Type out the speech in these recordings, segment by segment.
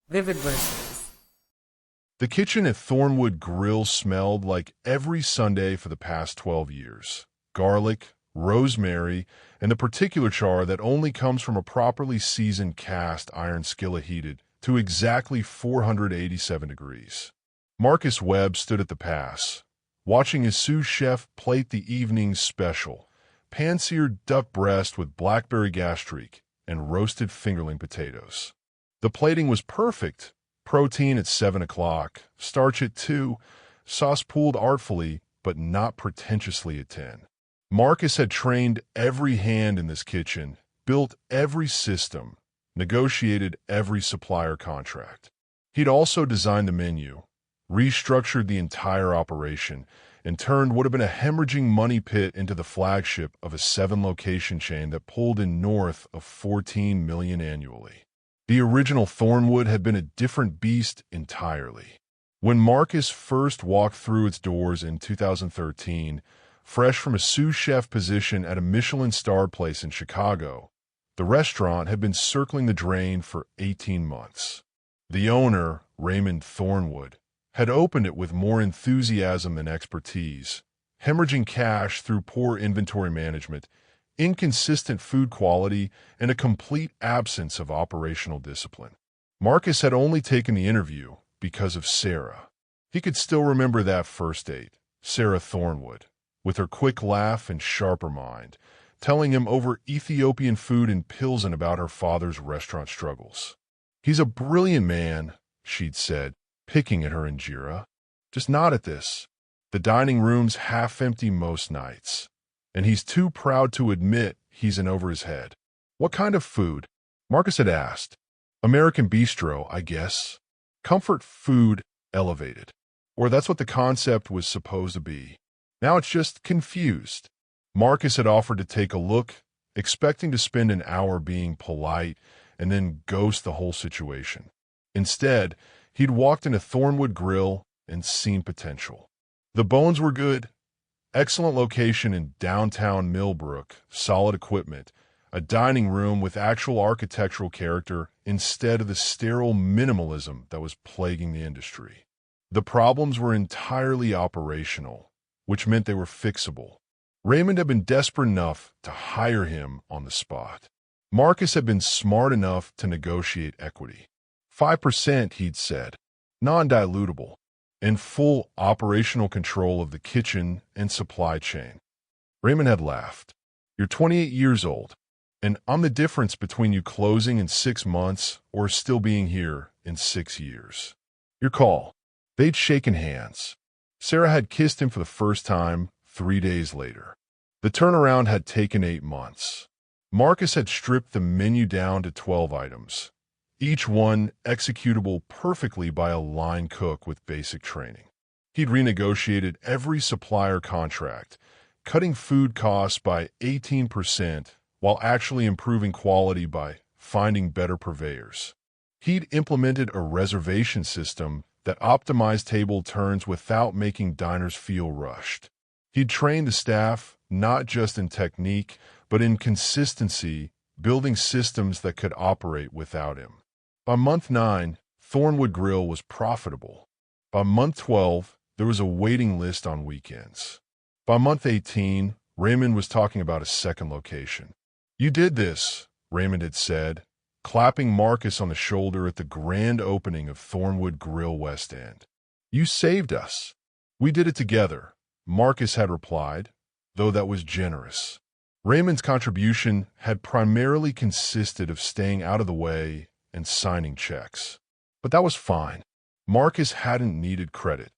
Vivid verses. The kitchen at Thornwood Grill smelled like every Sunday for the past 12 years. Garlic, rosemary, and the particular char that only comes from a properly seasoned cast iron skillet heated to exactly 487 degrees. Marcus Webb stood at the pass, watching his sous chef plate the evening's special, pan-seared duck breast with blackberry gastrique and roasted fingerling potatoes. The plating was perfect. Protein at 7 o'clock, starch at 2, sauce pooled artfully but not pretentiously at 10. Marcus had trained every hand in this kitchen, built every system, negotiated every supplier contract. He'd also designed the menu, restructured the entire operation, and turned what had been a hemorrhaging money pit into the flagship of a 7-location chain that pulled in north of $14 million annually. The original Thornwood had been a different beast entirely. When Marcus first walked through its doors in 2013, fresh from a sous chef position at a Michelin-starred place in Chicago, the restaurant had been circling the drain for 18 months. The owner, Raymond Thornwood, had opened it with more enthusiasm than expertise, hemorrhaging cash through poor inventory management, inconsistent food quality, and a complete absence of operational discipline. Marcus had only taken the interview because of Sarah. He could still remember that first date, Sarah Thornwood, with her quick laugh and sharper mind, telling him over Ethiopian food and Pilsen about her father's restaurant struggles. "He's a brilliant man," she'd said, picking at her injera. "Just not at this. The dining room's half empty most nights. And he's too proud to admit he's in over his head." "What kind of food?" Marcus had asked. "American bistro, I guess. Comfort food elevated. Or that's what the concept was supposed to be. Now it's just confused." Marcus had offered to take a look, expecting to spend an hour being polite and then ghost the whole situation. Instead, he'd walked into Thornwood Grill and seen potential. The bones were good. Excellent location in downtown Millbrook, solid equipment, a dining room with actual architectural character instead of the sterile minimalism that was plaguing the industry. The problems were entirely operational, which meant they were fixable. Raymond had been desperate enough to hire him on the spot. Marcus had been smart enough to negotiate equity. 5%, he'd said, non-dilutable, and full operational control of the kitchen and supply chain. Raymond had laughed. "You're 28 years old, and I'm the difference between you closing in 6 months or still being here in 6 years. Your call." They'd shaken hands. Sarah had kissed him for the first time 3 days later. The turnaround had taken 8 months. Marcus had stripped the menu down to 12 items, each one executable perfectly by a line cook with basic training. He'd renegotiated every supplier contract, cutting food costs by 18% while actually improving quality by finding better purveyors. He'd implemented a reservation system that optimized table turns without making diners feel rushed. He'd trained the staff not just in technique, but in consistency, building systems that could operate without him. By month 9, Thornwood Grill was profitable. By month 12, there was a waiting list on weekends. By month 18, Raymond was talking about a second location. "You did this," Raymond had said, clapping Marcus on the shoulder at the grand opening of Thornwood Grill West End. "You saved us." "We did it together," Marcus had replied, though that was generous. Raymond's contribution had primarily consisted of staying out of the way and signing checks. But that was fine. Marcus hadn't needed credit.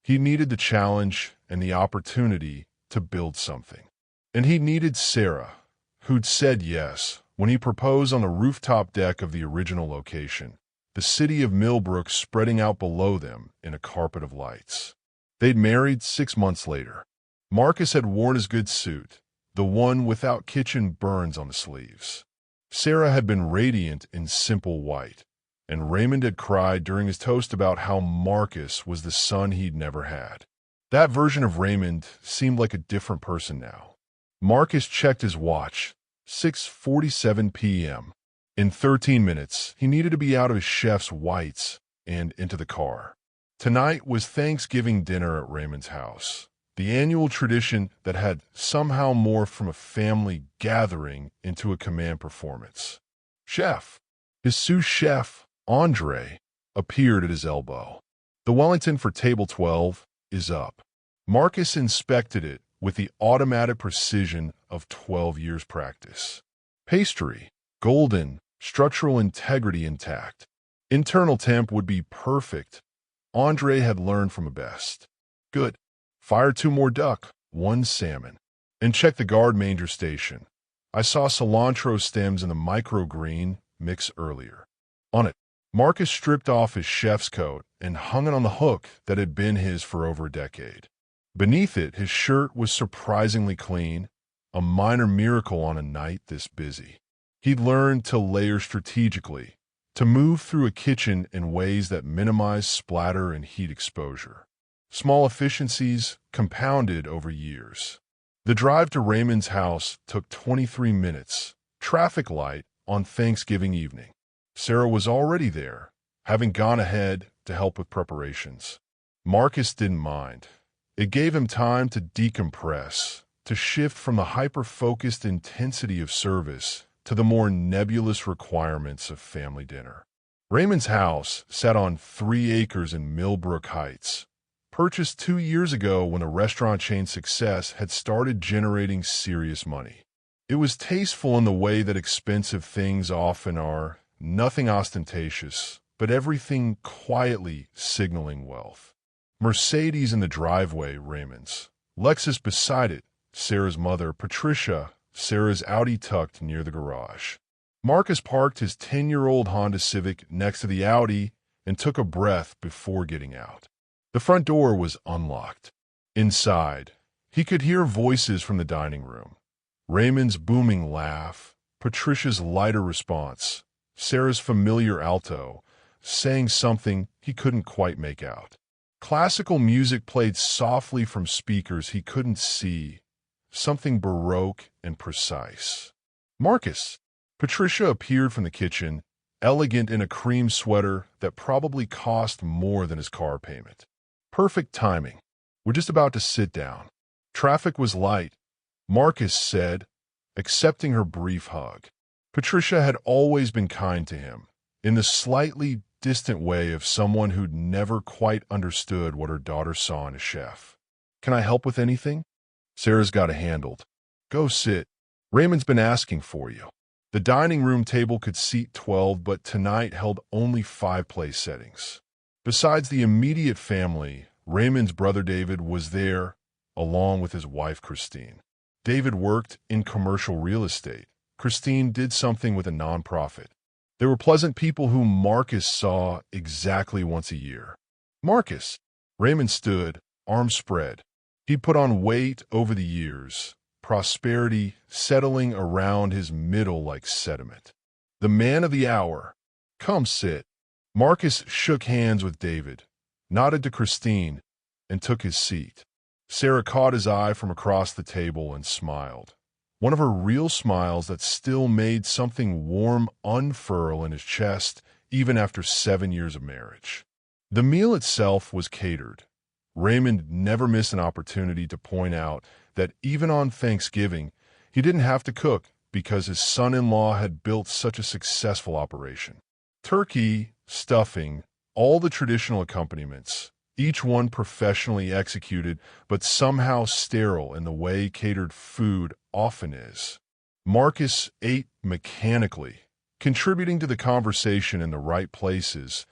He needed the challenge and the opportunity to build something. And he needed Sarah, who'd said yes when he proposed on the rooftop deck of the original location, the city of Millbrook spreading out below them in a carpet of lights. They'd married 6 months later. Marcus had worn his good suit, the one without kitchen burns on the sleeves. Sarah had been radiant in simple white, and Raymond had cried during his toast about how Marcus was the son he'd never had. That version of Raymond seemed like a different person now. Marcus checked his watch. 6:47 p.m. In 13 minutes, he needed to be out of his chef's whites and into the car. Tonight was Thanksgiving dinner at Raymond's house, the annual tradition that had somehow morphed from a family gathering into a command performance. Chef, his sous chef, Andre, appeared at his elbow. The Wellington for table 12 is up. Marcus inspected it with the automatic precision of 12 years' practice. Pastry, golden, structural integrity intact. Internal temp would be perfect. Andre had learned from the best. Good. Fire 2 more duck, 1 salmon. And check the guard manger station. I saw cilantro stems in the microgreen mix earlier. On it, Marcus stripped off his chef's coat and hung it on the hook that had been his for over a decade. Beneath it, his shirt was surprisingly clean, a minor miracle on a night this busy. He'd learned to layer strategically, to move through a kitchen in ways that minimize splatter and heat exposure. Small efficiencies compounded over years. The drive to Raymond's house took 23 minutes, traffic light on Thanksgiving evening. Sarah was already there, having gone ahead to help with preparations. Marcus didn't mind. It gave him time to decompress, to shift from the hyper-focused intensity of service to the more nebulous requirements of family dinner. Raymond's house sat on 3 acres in Millbrook Heights, purchased 2 years ago when a restaurant chain's success had started generating serious money. It was tasteful in the way that expensive things often are, nothing ostentatious, but everything quietly signaling wealth. Mercedes in the driveway, Raymond's. Lexus beside it, Sarah's mother, Patricia, Sarah's Audi tucked near the garage. Marcus parked his 10-year-old Honda Civic next to the Audi and took a breath before getting out. The front door was unlocked. Inside, he could hear voices from the dining room. Raymond's booming laugh, Patricia's lighter response, Sarah's familiar alto, saying something he couldn't quite make out. Classical music played softly from speakers he couldn't see, something baroque and precise. Marcus! Patricia appeared from the kitchen, elegant in a cream sweater that probably cost more than his car payment. Perfect timing. We're just about to sit down. Traffic was light, Marcus said, accepting her brief hug. Patricia had always been kind to him, in the slightly distant way of someone who'd never quite understood what her daughter saw in a chef. Can I help with anything? Sarah's got it handled. Go sit. Raymond's been asking for you. The dining room table could seat 12, but tonight held only 5 place settings. Besides the immediate family, Raymond's brother David was there, along with his wife Christine. David worked in commercial real estate. Christine did something with a nonprofit. They were pleasant people whom Marcus saw exactly once a year. Marcus! Raymond stood, arms spread. He'd put on weight over the years, prosperity settling around his middle like sediment. The man of the hour. Come sit. Marcus shook hands with David, nodded to Christine, and took his seat. Sarah caught his eye from across the table and smiled. One of her real smiles that still made something warm unfurl in his chest even after 7 years of marriage. The meal itself was catered. Raymond never missed an opportunity to point out that even on Thanksgiving, he didn't have to cook because his son-in-law had built such a successful operation. Turkey, stuffing, all the traditional accompaniments, each one professionally executed but somehow sterile in the way catered food often is. Marcus ate mechanically, contributing to the conversation in the right places,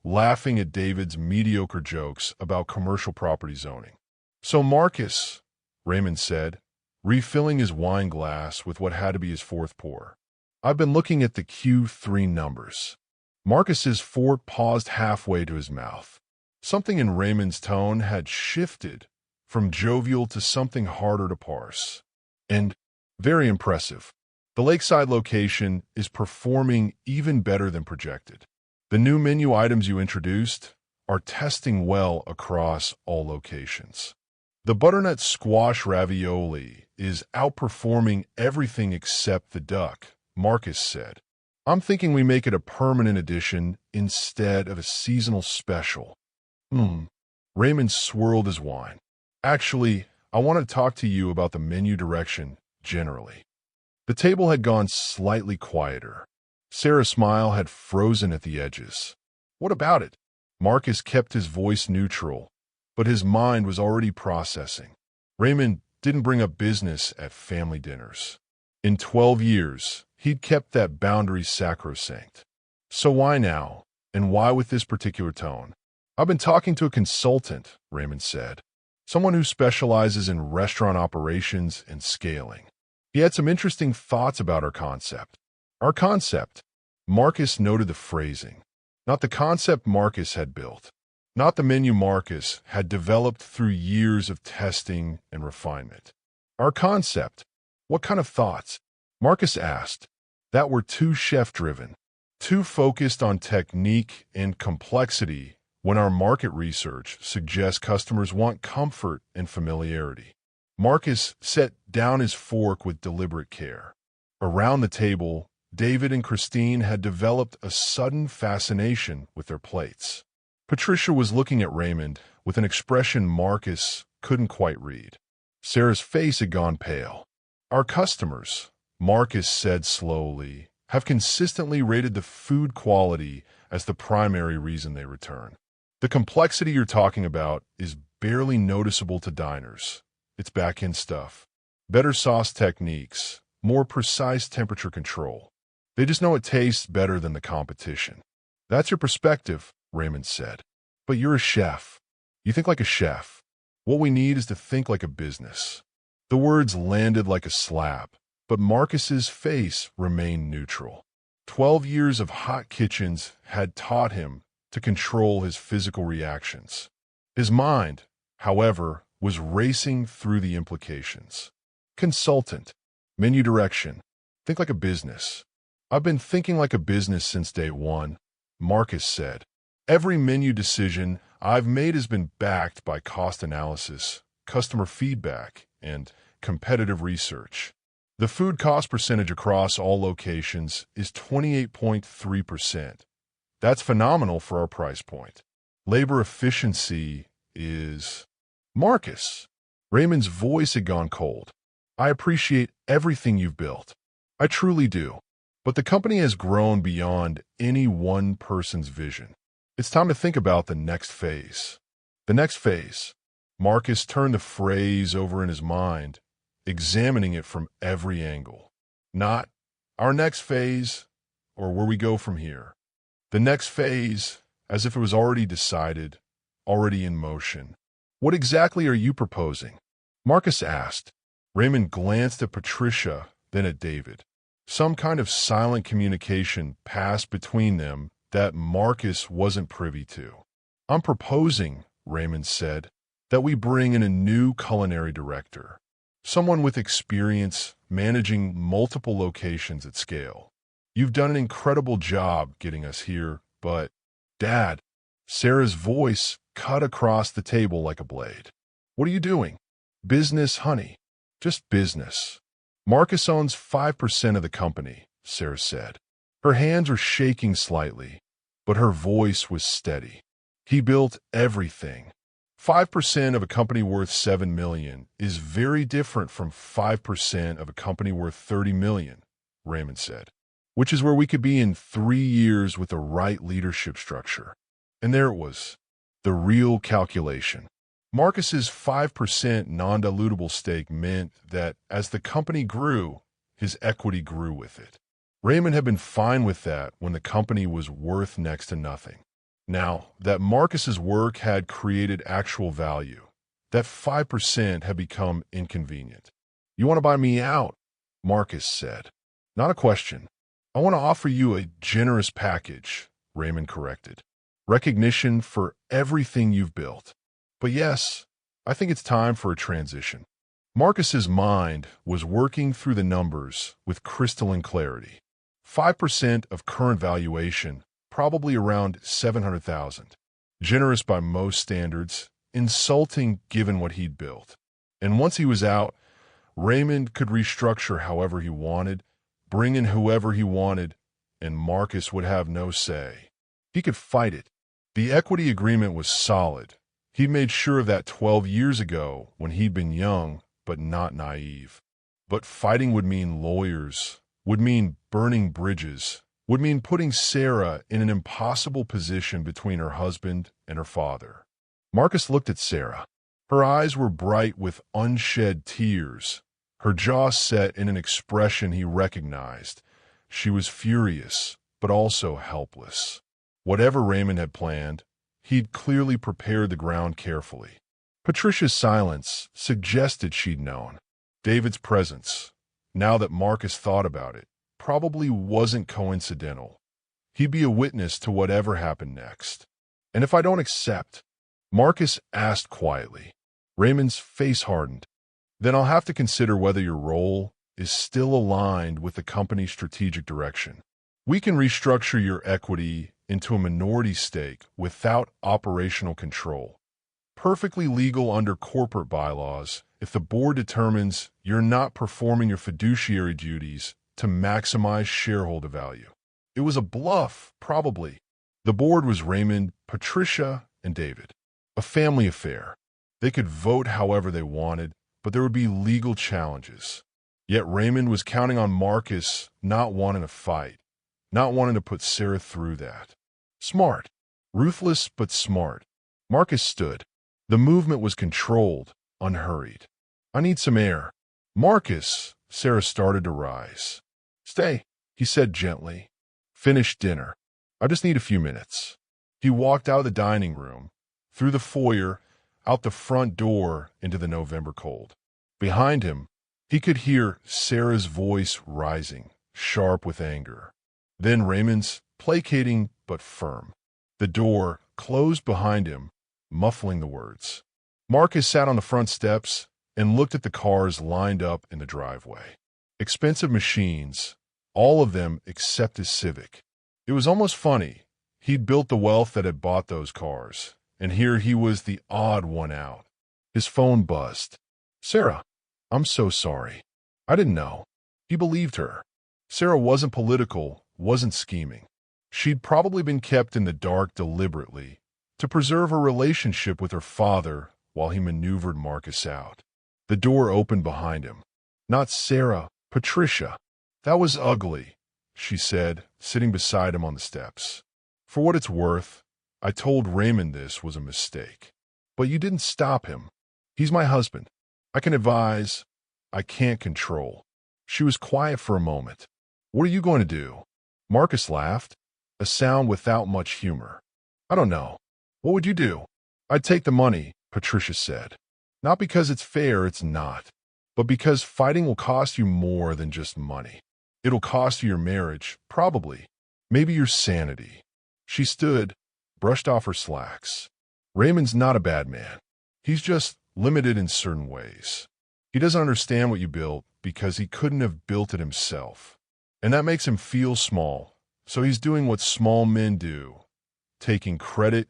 laughing at David's mediocre jokes about commercial property zoning. So Marcus, Raymond said, refilling his wine glass with what had to be his 4th pour. I've been looking at the Q3 numbers. Marcus's fork paused halfway to his mouth. Something in Raymond's tone had shifted from jovial to something harder to parse. And very impressive. The lakeside location is performing even better than projected. The new menu items you introduced are testing well across all locations. The butternut squash ravioli is outperforming everything except the duck, Marcus said. I'm thinking we make it a permanent edition instead of a seasonal special. Hmm. Raymond swirled his wine. Actually, I want to talk to you about the menu direction generally. The table had gone slightly quieter. Sarah's smile had frozen at the edges. What about it? Marcus kept his voice neutral, but his mind was already processing. Raymond didn't bring up business at family dinners. In 12 years, he'd kept that boundary sacrosanct. So why now? And why with this particular tone? I've been talking to a consultant, Raymond said. Someone who specializes in restaurant operations and scaling. He had some interesting thoughts about our concept. Our concept. Marcus noted the phrasing. Not the concept Marcus had built. Not the menu Marcus had developed through years of testing and refinement. Our concept. What kind of thoughts? Marcus asked. That were too chef-driven, too focused on technique and complexity when our market research suggests customers want comfort and familiarity. Marcus set down his fork with deliberate care. Around the table, David and Christine had developed a sudden fascination with their plates. Patricia was looking at Raymond with an expression Marcus couldn't quite read. Sarah's face had gone pale. Our customers, Marcus said slowly, have consistently rated the food quality as the primary reason they return. The complexity you're talking about is barely noticeable to diners. It's back-end stuff. Better sauce techniques, more precise temperature control. They just know it tastes better than the competition. That's your perspective, Raymond said. But you're a chef. You think like a chef. What we need is to think like a business. The words landed like a slap, but Marcus's face remained neutral. 12 years of hot kitchens had taught him to control his physical reactions. His mind, however, was racing through the implications. Consultant. Menu direction. Think like a business. I've been thinking like a business since day one, Marcus said. Every menu decision I've made has been backed by cost analysis, customer feedback, and competitive research. The food cost percentage across all locations is 28.3%. That's phenomenal for our price point. Labor efficiency is... Marcus. Raymond's voice had gone cold. I appreciate everything you've built. I truly do. But the company has grown beyond any one person's vision. It's time to think about the next phase. The next phase. Marcus turned the phrase over in his mind, examining it from every angle. Not our next phase or where we go from here. The next phase, as if it was already decided, already in motion. What exactly are you proposing? Marcus asked. Raymond glanced at Patricia, then at David. Some kind of silent communication passed between them that Marcus wasn't privy to. I'm proposing, Raymond said, that we bring in a new culinary director. Someone with experience managing multiple locations at scale. You've done an incredible job getting us here, but, Dad, Sarah's voice cut across the table like a blade. What are you doing? Business, honey. Just business. Marcus owns 5% of the company, Sarah said. Her hands were shaking slightly, but her voice was steady. He built everything. 5% of a company worth $7 million is very different from 5% of a company worth $30 million, Raymond said, which is where we could be in 3 years with the right leadership structure. And there it was, the real calculation. Marcus's 5% non-dilutable stake meant that as the company grew, his equity grew with it. Raymond had been fine with that when the company was worth next to nothing. Now that Marcus's work had created actual value, that 5% had become inconvenient. You want to buy me out? Marcus said. Not a question. I want to offer you a generous package, Raymond corrected. Recognition for everything you've built. But yes, I think it's time for a transition. Marcus's mind was working through the numbers with crystalline clarity. 5% of current valuation, probably around $700,000. Generous by most standards, insulting given what he'd built. And once he was out, Raymond could restructure however he wanted, bring in whoever he wanted, and Marcus would have no say. He could fight it. The equity agreement was solid. He'd made sure of that 12 years ago when he'd been young but not naive. But fighting would mean lawyers, would mean burning bridges, would mean putting Sarah in an impossible position between her husband and her father. Marcus looked at Sarah. Her eyes were bright with unshed tears, her jaw set in an expression he recognized. She was furious, but also helpless. Whatever Raymond had planned, he'd clearly prepared the ground carefully. Patricia's silence suggested she'd known. David's presence, now that Marcus thought about it, probably wasn't coincidental. He'd be a witness to whatever happened next. And if I don't accept, Marcus asked quietly. Raymond's face hardened. Then I'll have to consider whether your role is still aligned with the company's strategic direction. We can restructure your equity into a minority stake without operational control. Perfectly legal under corporate bylaws if the board determines you're not performing your fiduciary duties to maximize shareholder value. It was a bluff, probably. The board was Raymond, Patricia, and David. A family affair. They could vote however they wanted, but there would be legal challenges. Yet Raymond was counting on Marcus not wanting to fight, not wanting to put Sarah through that. Smart. Ruthless, but smart. Marcus stood. The movement was controlled, unhurried. I need some air. Marcus, Sarah started to rise. Stay, he said gently. Finish dinner. I just need a few minutes. He walked out of the dining room, through the foyer, out the front door into the November cold. Behind him, he could hear Sarah's voice rising, sharp with anger. Then Raymond's, placating but firm. The door closed behind him, muffling the words. Marcus sat on the front steps and looked at the cars lined up in the driveway. Expensive machines, all of them except his Civic. It was almost funny. He'd built the wealth that had bought those cars, and here he was the odd one out. His phone buzzed. Sarah, I'm so sorry. I didn't know. He believed her. Sarah wasn't political, wasn't scheming. She'd probably been kept in the dark deliberately to preserve her relationship with her father while he maneuvered Marcus out. The door opened behind him. Not Sarah, Patricia. That was ugly, she said, sitting beside him on the steps. For what it's worth, I told Raymond this was a mistake. But you didn't stop him. He's my husband. I can advise. I can't control. She was quiet for a moment. What are you going to do? Marcus laughed, a sound without much humor. I don't know. What would you do? I'd take the money, Patricia said. Not because it's fair, it's not. But because fighting will cost you more than just money. It'll cost you your marriage, probably. Maybe your sanity. She stood, brushed off her slacks. Raymond's not a bad man. He's just limited in certain ways. He doesn't understand what you built because he couldn't have built it himself. And that makes him feel small. So he's doing what small men do. Taking credit,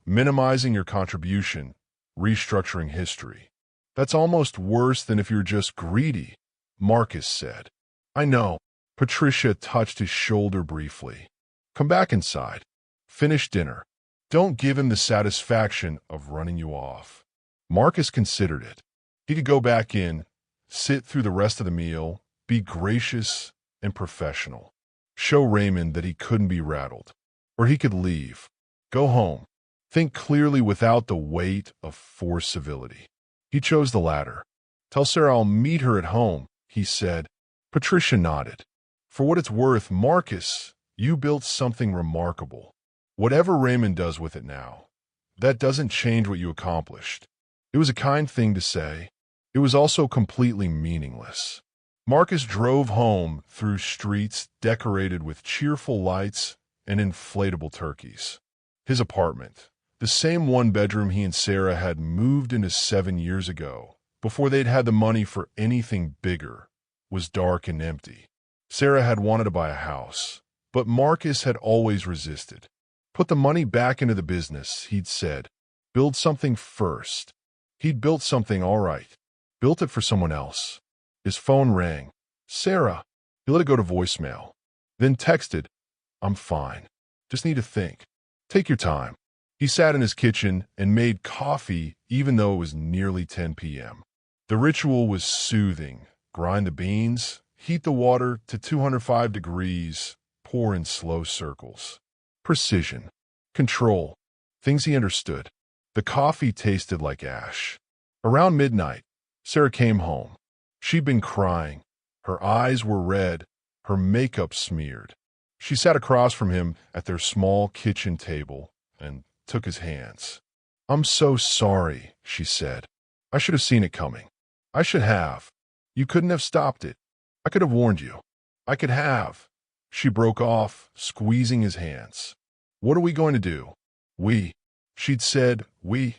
minimizing your contribution, restructuring history. That's almost worse than if you're just greedy, Marcus said. I know. Patricia touched his shoulder briefly. Come back inside. Finish dinner. Don't give him the satisfaction of running you off. Marcus considered it. He could go back in, sit through the rest of the meal, be gracious and professional. Show Raymond that he couldn't be rattled. Or he could leave. Go home. Think clearly without the weight of forced civility. He chose the latter. Tell Sarah I'll meet her at home, he said. Patricia nodded. For what it's worth, Marcus, you built something remarkable. Whatever Raymond does with it now, that doesn't change what you accomplished. It was a kind thing to say. It was also completely meaningless. Marcus drove home through streets decorated with cheerful lights and inflatable turkeys. His apartment, the same one-bedroom he and Sarah had moved into 7 years ago, before they'd had the money for anything bigger, was dark and empty. Sarah had wanted to buy a house, but Marcus had always resisted. Put the money back into the business, he'd said. Build something first. He'd built something all right. Built it for someone else. His phone rang. Sarah. He let it go to voicemail. Then texted, I'm fine. Just need to think. Take your time. He sat in his kitchen and made coffee even though it was nearly 10 p.m. The ritual was soothing. Grind the beans, heat the water to 205 degrees, pour in slow circles. Precision. Control. Things he understood. The coffee tasted like ash. Around midnight, Sarah came home. She'd been crying. Her eyes were red, her makeup smeared. She sat across from him at their small kitchen table and took his hands. "I'm so sorry," she said. "I should have seen it coming. I should have. You couldn't have stopped it. I could have warned you. I could have." She broke off, squeezing his hands. "What are we going to do?" "We." She'd said, "we."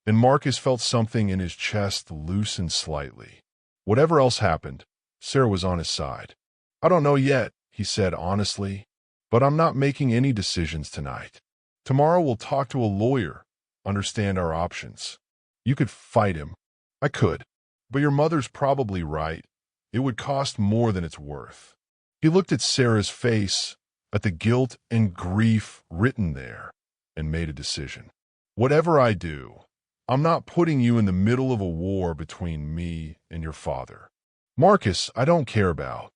And Marcus felt something in his chest loosen slightly. Whatever else happened, Sarah was on his side. "I don't know yet," he said honestly, "but I'm not making any decisions tonight. Tomorrow we'll talk to a lawyer, understand our options. You could fight him. I could. But your mother's probably right. It would cost more than it's worth." He looked at Sarah's face, at the guilt and grief written there, and made a decision. "Whatever I do, I'm not putting you in the middle of a war between me and your father." "Marcus, I don't care about."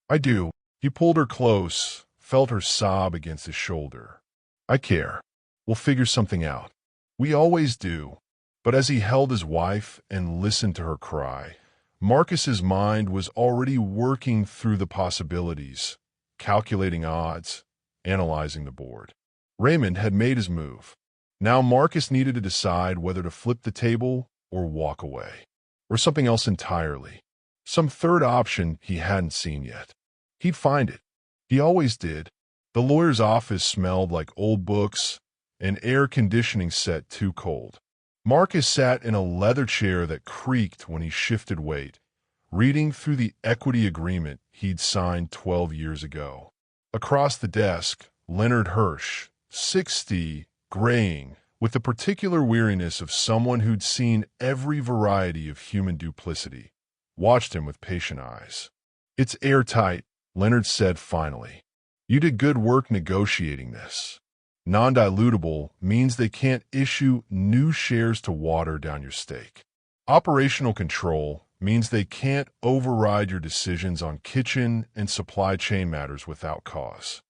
"I do." He pulled her close, felt her sob against his shoulder. "I care. We'll figure something out. We always do." But as he held his wife and listened to her cry, Marcus's mind was already working through the possibilities, calculating odds, analyzing the board. Raymond had made his move. Now Marcus needed to decide whether to flip the table or walk away, or something else entirely. Some third option he hadn't seen yet. He'd find it. He always did. The lawyer's office smelled like old books, an air conditioning set too cold. Marcus sat in a leather chair that creaked when he shifted weight, reading through the equity agreement he'd signed 12 years ago. Across the desk, Leonard Hirsch, 60, graying, with the particular weariness of someone who'd seen every variety of human duplicity, watched him with patient eyes. "It's airtight," Leonard said finally. "You did good work negotiating this. Non-dilutable means they can't issue new shares to water down your stake. Operational control means they can't override your decisions on kitchen and supply chain matters without cause."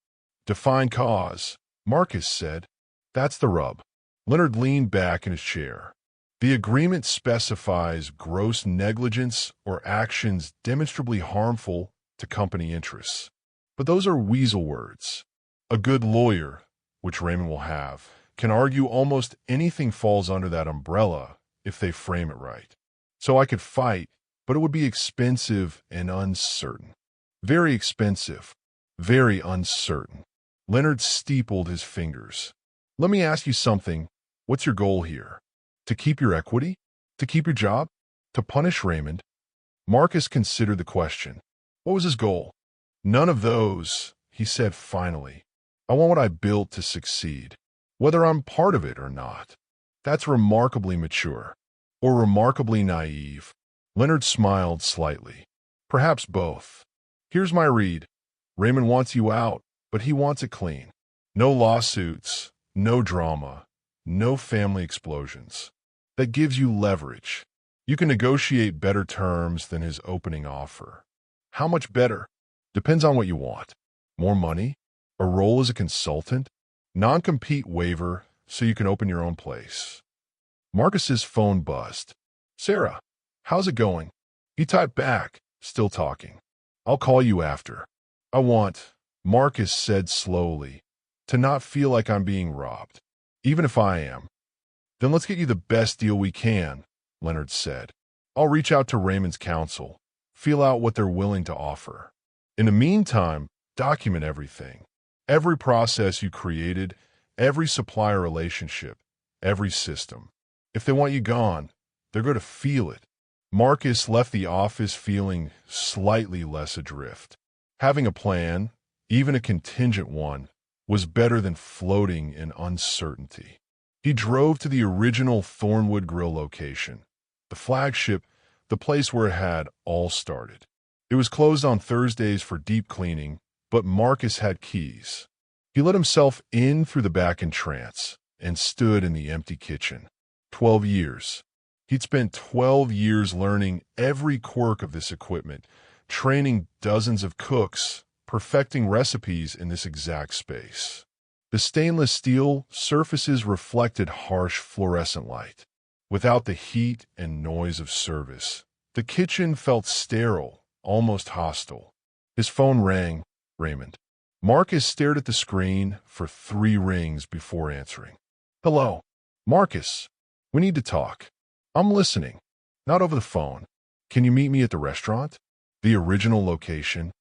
"Define cause," Marcus said. "That's the rub." Leonard leaned back in his chair. "The agreement specifies gross negligence or actions demonstrably harmful to company interests. But those are weasel words. A good lawyer, which Raymond will have, can argue almost anything falls under that umbrella if they frame it right. So I could fight, but it would be expensive and uncertain. Very expensive, very uncertain." Leonard steepled his fingers. "Let me ask you something. What's your goal here? To keep your equity? To keep your job? To punish Raymond?" Marcus considered the question. What was his goal? "None of those," he said finally. "I want what I built to succeed, whether I'm part of it or not." "That's remarkably mature. Or remarkably naive." Leonard smiled slightly. "Perhaps both. Here's my read. Raymond wants you out, but he wants it clean. No lawsuits, no drama, no family explosions. That gives you leverage. You can negotiate better terms than his opening offer. How much better? Depends on what you want. More money? A role as a consultant? Non-compete waiver so you can open your own place." Marcus's phone buzzed. "Sarah, how's it going?" He typed back, still talking. "I'll call you after. I want," Marcus said slowly, "to not feel like I'm being robbed, even if I am." "Then let's get you the best deal we can," Leonard said. "I'll reach out to Raymond's counsel, feel out what they're willing to offer. In the meantime, document everything. Every process you created, every supplier relationship, every system. If they want you gone, they're going to feel it." Marcus left the office feeling slightly less adrift. Having a plan, even a contingent one, was better than floating in uncertainty. He drove to the original Thornwood Grill location, the flagship, the place where it had all started. It was closed on Thursdays for deep cleaning, but Marcus had keys. He let himself in through the back entrance and stood in the empty kitchen. 12 years. He'd spent 12 years learning every quirk of this equipment, training dozens of cooks, perfecting recipes in this exact space. The stainless steel surfaces reflected harsh fluorescent light. Without the heat and noise of service, the kitchen felt sterile, almost hostile. His phone rang. Raymond. Marcus stared at the screen for 3 rings before answering. Hello. Marcus. We need to talk. I'm listening. Not over the phone. Can you meet me at the restaurant? The original location?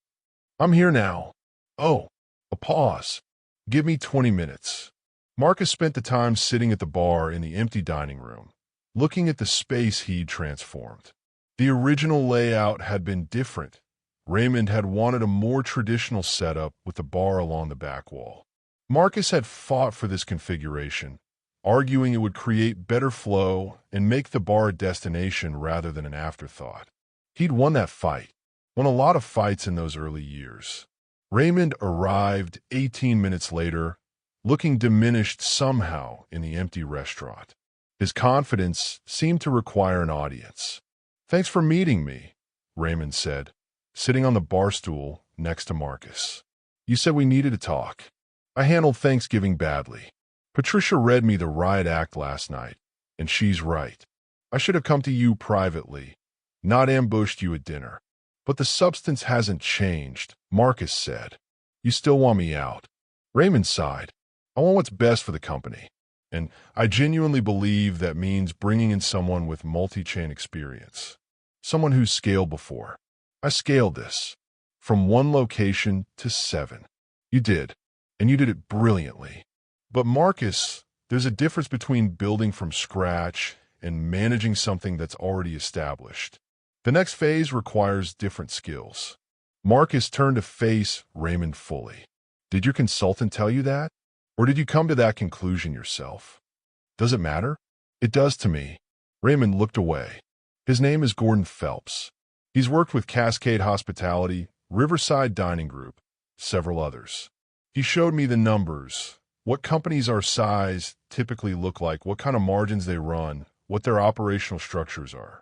I'm here now. Oh, a pause. Give me 20 minutes. Marcus spent the time sitting at the bar in the empty dining room, looking at the space he'd transformed. The original layout had been different. Raymond had wanted a more traditional setup with the bar along the back wall. Marcus had fought for this configuration, arguing it would create better flow and make the bar a destination rather than an afterthought. He'd won that fight, won a lot of fights in those early years. Raymond arrived 18 minutes later, looking diminished somehow in the empty restaurant. His confidence seemed to require an audience. Thanks for meeting me, Raymond said, sitting on the bar stool next to Marcus. You said we needed to talk. I handled Thanksgiving badly. Patricia read me the riot act last night, and she's right. I should have come to you privately, not ambushed you at dinner. But the substance hasn't changed, Marcus said. You still want me out. Raymond sighed. I want what's best for the company. And I genuinely believe that means bringing in someone with multi-chain experience. Someone who's scaled before. I scaled this. From 1 location to 7. You did. And you did it brilliantly. But Marcus, there's a difference between building from scratch and managing something that's already established. The next phase requires different skills. Marcus turned to face Raymond fully. Did your consultant tell you that? Or did you come to that conclusion yourself? Does it matter? It does to me. Raymond looked away. His name is Gordon Phelps. He's worked with Cascade Hospitality, Riverside Dining Group, several others. He showed me the numbers, what companies our size typically look like, what kind of margins they run, what their operational structures are.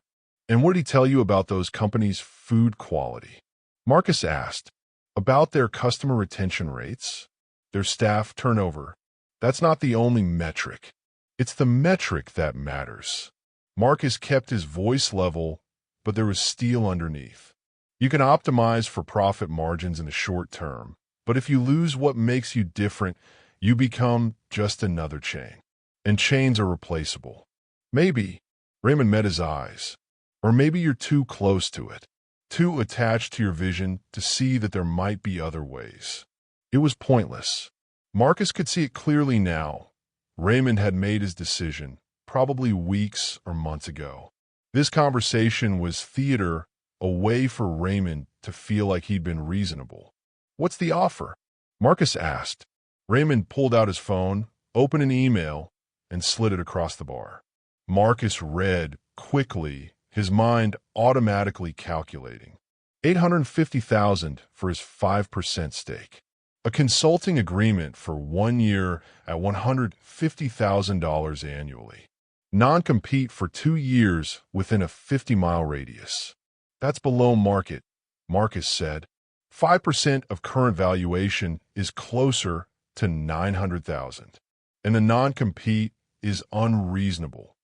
And what did he tell you about those companies' food quality? Marcus asked. About their customer retention rates, their staff turnover. That's not the only metric. It's the metric that matters. Marcus kept his voice level, but there was steel underneath. You can optimize for profit margins in the short term, but if you lose what makes you different, you become just another chain. And chains are replaceable. Maybe, Raymond met his eyes, or maybe you're too close to it, too attached to your vision to see that there might be other ways. It was pointless. Marcus could see it clearly now. Raymond had made his decision, probably weeks or months ago. This conversation was theater, a way for Raymond to feel like he'd been reasonable. What's the offer? Marcus asked. Raymond pulled out his phone, opened an email, and slid it across the bar. Marcus read quickly, his mind automatically calculating. $850,000 for his 5% stake. A consulting agreement for 1 year at $150,000 annually. Non-compete for 2 years within a 50-mile radius. That's below market, Marcus said. 5% of current valuation is closer to $900,000. And the non-compete is unreasonable.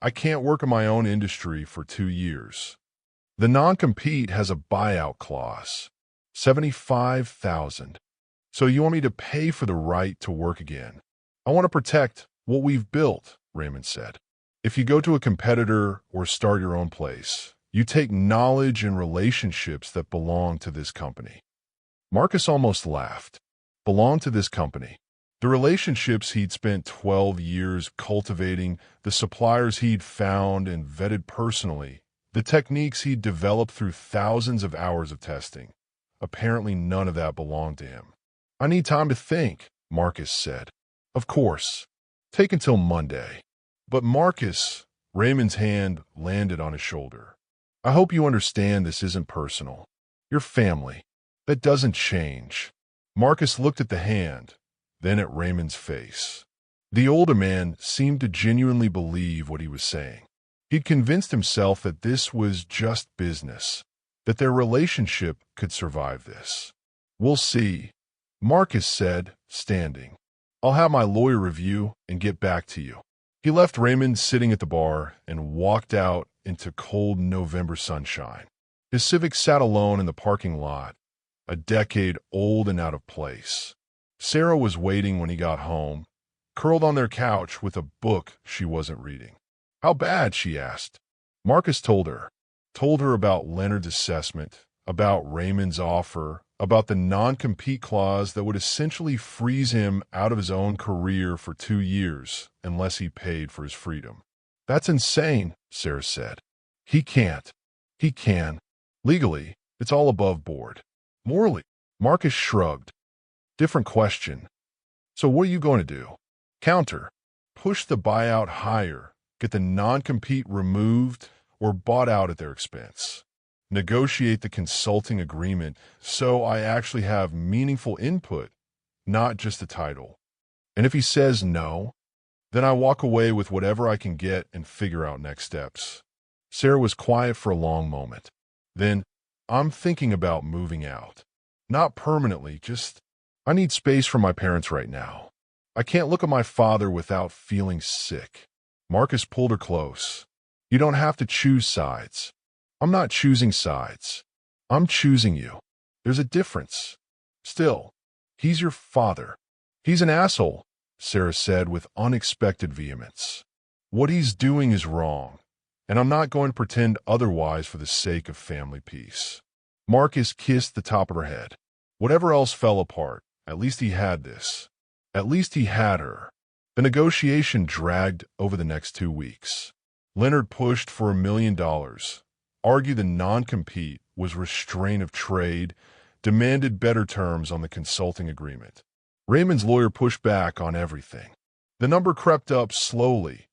I can't work in my own industry for 2 years. The non-compete has a buyout clause. $75,000. So you want me to pay for the right to work again? I want to protect what we've built, Raymond said. If you go to a competitor or start your own place, you take knowledge and relationships that belong to this company. Marcus almost laughed. Belong to this company. The relationships he'd spent 12 years cultivating, the suppliers he'd found and vetted personally, the techniques he'd developed through thousands of hours of testing. Apparently none of that belonged to him. I need time to think, Marcus said. Of course. Take until Monday. But Marcus, Raymond's hand landed on his shoulder. I hope you understand this isn't personal. You're family. That doesn't change. Marcus looked at the hand, then at Raymond's face. The older man seemed to genuinely believe what he was saying. He'd convinced himself that this was just business, that their relationship could survive this. "We'll see," Marcus said, standing. "I'll have my lawyer review and get back to you." He left Raymond sitting at the bar and walked out into cold November sunshine. His Civic sat alone in the parking lot, a decade old and out of place. Sarah was waiting when he got home, curled on their couch with a book she wasn't reading. "How bad?" she asked. Marcus told her about Leonard's assessment, about Raymond's offer, about the non-compete clause that would essentially freeze him out of his own career for 2 years unless he paid for his freedom. "That's insane," Sarah said. "He can't." "He can. Legally, it's all above board. Morally," Marcus shrugged. "Different question. So what are you going to do?" "Counter. Push the buyout higher, get the non-compete removed or bought out at their expense. Negotiate the consulting agreement so I actually have meaningful input, not just a title. And if he says no, then I walk away with whatever I can get and figure out next steps." Sarah was quiet for a long moment. Then, "I'm thinking about moving out. Not permanently, just I need space from my parents right now. I can't look at my father without feeling sick." Marcus pulled her close. "You don't have to choose sides." "I'm not choosing sides. I'm choosing you. There's a difference. Still, he's your father." "He's an asshole," Sarah said with unexpected vehemence. "What he's doing is wrong, and I'm not going to pretend otherwise for the sake of family peace." Marcus kissed the top of her head. Whatever else fell apart, at least he had this. At least he had her. The negotiation dragged over the next 2 weeks. Leonard pushed for $1 million, argued the non-compete was restraint of trade, demanded better terms on the consulting agreement. Raymond's lawyer pushed back on everything. The number crept up slowly,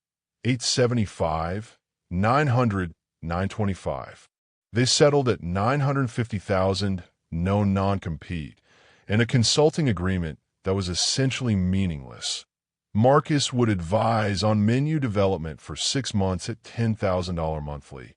$875, $900, $925. They settled at $950,000, no non-compete, and a consulting agreement that was essentially meaningless. Marcus would advise on menu development for 6 months at $10,000 monthly,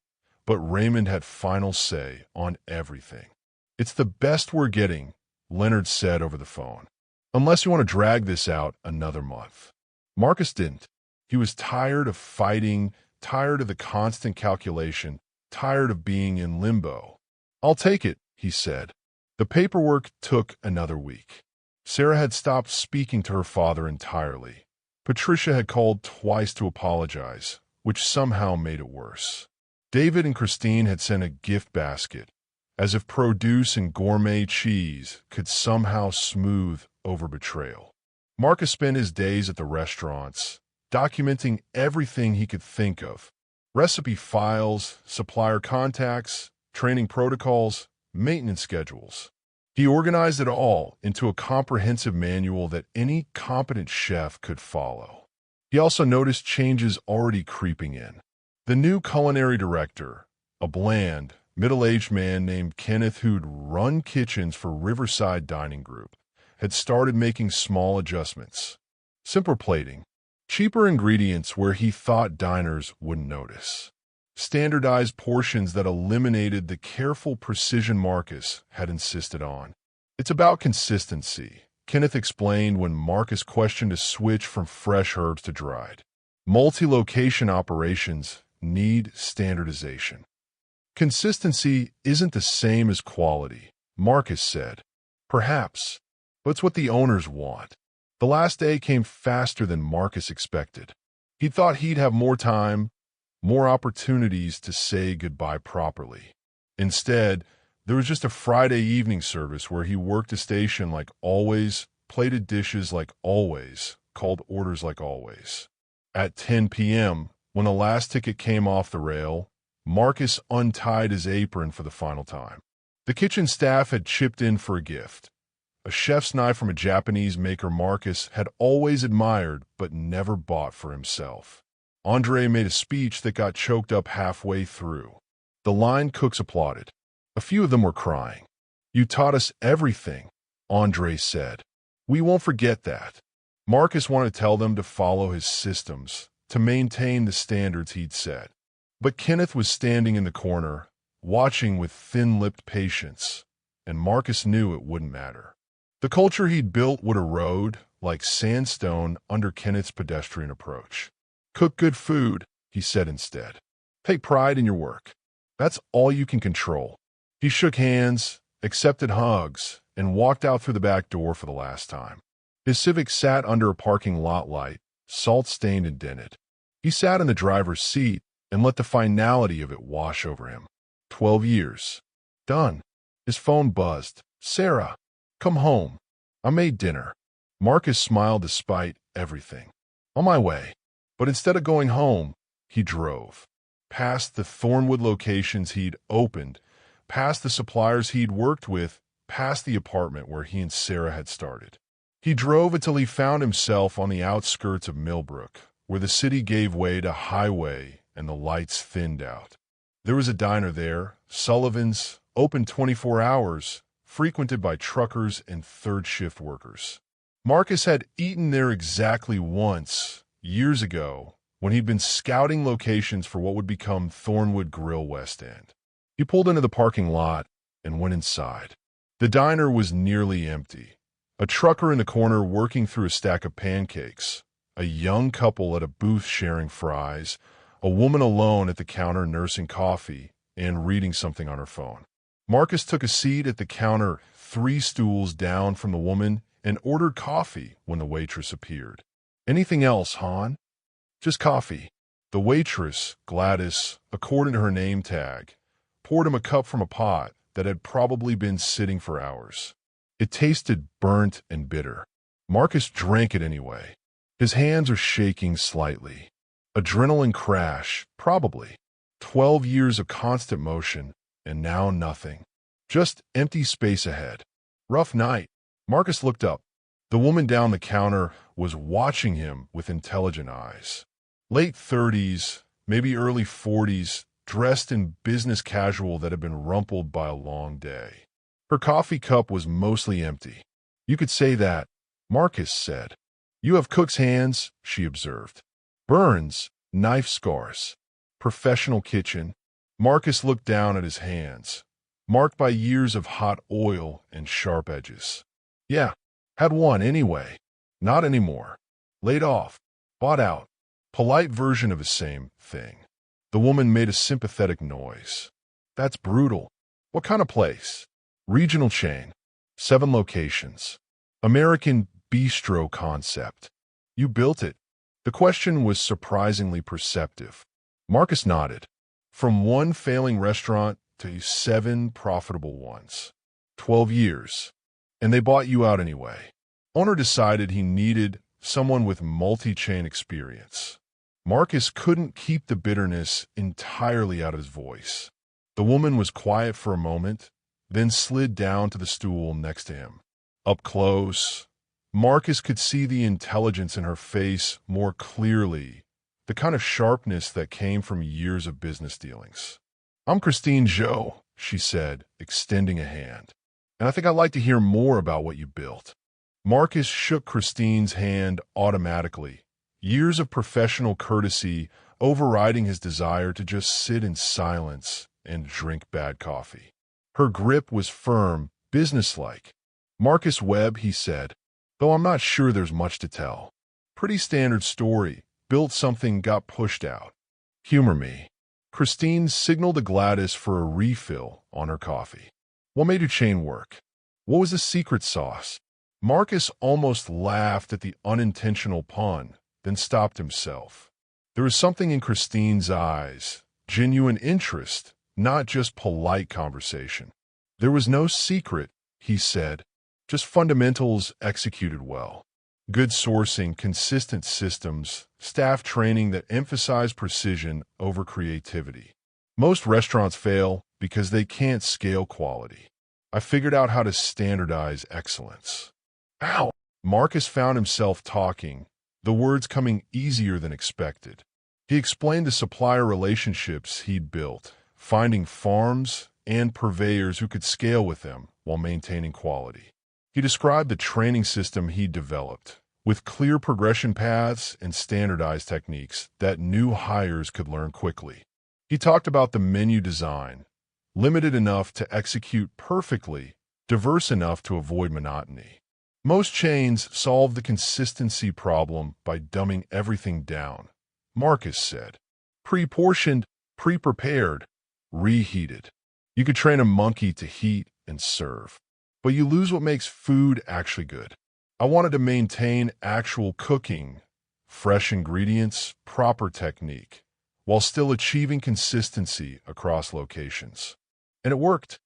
but Raymond had final say on everything. "It's the best we're getting," Leonard said over the phone, "unless you want to drag this out another month." Marcus didn't. He was tired of fighting, tired of the constant calculation, tired of being in limbo. "I'll take it," he said. The paperwork took another week. Sarah had stopped speaking to her father entirely. Patricia had called twice to apologize, which somehow made it worse. David and Christine had sent a gift basket, as if produce and gourmet cheese could somehow smooth over betrayal. Marcus spent his days at the restaurants, documenting everything he could think of: recipe files, supplier contacts, training protocols, maintenance schedules. He organized it all into a comprehensive manual that any competent chef could follow. He also noticed changes already creeping in. The new culinary director, a bland, middle-aged man named Kenneth who'd run kitchens for Riverside Dining Group, had started making small adjustments. Simpler plating, cheaper ingredients where he thought diners wouldn't notice. Standardized portions that eliminated the careful precision Marcus had insisted on. "It's about consistency," Kenneth explained when Marcus questioned a switch from fresh herbs to dried. "Multi-location operations need standardization." "Consistency isn't the same as quality," Marcus said. "Perhaps, but it's what the owners want." The last day came faster than Marcus expected. He thought he'd have more time, more opportunities to say goodbye properly. Instead, there was just a Friday evening service where he worked a station like always, plated dishes like always, called orders like always. At 10 p.m., when the last ticket came off the rail, Marcus untied his apron for the final time. The kitchen staff had chipped in for a gift: a chef's knife from a Japanese maker Marcus had always admired but never bought for himself. Andre made a speech that got choked up halfway through. The line cooks applauded. A few of them were crying. "You taught us everything," Andre said. "We won't forget that." Marcus wanted to tell them to follow his systems, to maintain the standards he'd set. But Kenneth was standing in the corner, watching with thin-lipped patience, and Marcus knew it wouldn't matter. The culture he'd built would erode like sandstone under Kenneth's pedestrian approach. Cook good food, he said instead. Take pride in your work. That's all you can control. He shook hands, accepted hugs, and walked out through the back door for the last time. His Civic sat under a parking lot light, salt-stained and dented. He sat in the driver's seat and let the finality of it wash over him. 12 years. Done. His phone buzzed. Sarah, come home. I made dinner. Marcus smiled despite everything. On my way. But instead of going home, he drove. Past the Thornwood locations he'd opened, past the suppliers he'd worked with, past the apartment where he and Sarah had started. He drove until he found himself on the outskirts of Millbrook, where the city gave way to highway and the lights thinned out. There was a diner there, Sullivan's, open 24 hours, frequented by truckers and third-shift workers. Marcus had eaten there exactly once, years ago, when he'd been scouting locations for what would become Thornwood Grill West End. He pulled into the parking lot and went inside. The diner was nearly empty. A trucker in the corner working through a stack of pancakes, a young couple at a booth sharing fries, a woman alone at the counter nursing coffee and reading something on her phone. Marcus took a seat at the counter 3 stools down from the woman and ordered coffee when the waitress appeared. Anything else, hon? Just coffee. The waitress, Gladys, according to her name tag, poured him a cup from a pot that had probably been sitting for hours. It tasted burnt and bitter. Marcus drank it anyway. His hands are shaking slightly. Adrenaline crash, probably. 12 years of constant motion, and now nothing. Just empty space ahead. Rough night. Marcus looked up. The woman down the counter was watching him with intelligent eyes. Late 30s, maybe early 40s, dressed in business casual that had been rumpled by a long day. Her coffee cup was mostly empty. You could say that, Marcus said. You have cook's hands, she observed. Burns, knife scars. Professional kitchen. Marcus looked down at his hands, marked by years of hot oil and sharp edges. Yeah, had one anyway. Not anymore. Laid off. Bought out. Polite version of the same thing. The woman made a sympathetic noise. That's brutal. What kind of place? Regional chain. 7 locations. American bistro concept. You built it. The question was surprisingly perceptive. Marcus nodded. From 1 failing restaurant to 7 profitable ones. 12 years. And they bought you out anyway. Owner decided he needed someone with multi-chain experience. Marcus couldn't keep the bitterness entirely out of his voice. The woman was quiet for a moment, then slid down to the stool next to him. Up close, Marcus could see the intelligence in her face more clearly, the kind of sharpness that came from years of business dealings. I'm Christine Zhou, she said, extending a hand. And I think I'd like to hear more about what you built. Marcus shook Christine's hand automatically, years of professional courtesy overriding his desire to just sit in silence and drink bad coffee. Her grip was firm, businesslike. Marcus Webb, he said, though I'm not sure there's much to tell. Pretty standard story. Built something, got pushed out. Humor me. Christine signaled to Gladys for a refill on her coffee. What made your chain work? What was the secret sauce? Marcus almost laughed at the unintentional pun, then stopped himself. There was something in Christine's eyes, genuine interest, not just polite conversation. There was no secret, he said, just fundamentals executed well. Good sourcing, consistent systems, staff training that emphasize precision over creativity. Most restaurants fail because they can't scale quality. I figured out how to standardize excellence. Ow! Marcus found himself talking, the words coming easier than expected. He explained the supplier relationships he'd built, finding farms and purveyors who could scale with them while maintaining quality. He described the training system he'd developed, with clear progression paths and standardized techniques that new hires could learn quickly. He talked about the menu design, limited enough to execute perfectly, diverse enough to avoid monotony. Most chains solve the consistency problem by dumbing everything down, Marcus said. Pre-portioned, pre-prepared, reheated. You could train a monkey to heat and serve, but you lose what makes food actually good. I wanted to maintain actual cooking, fresh ingredients, proper technique, while still achieving consistency across locations. And it worked.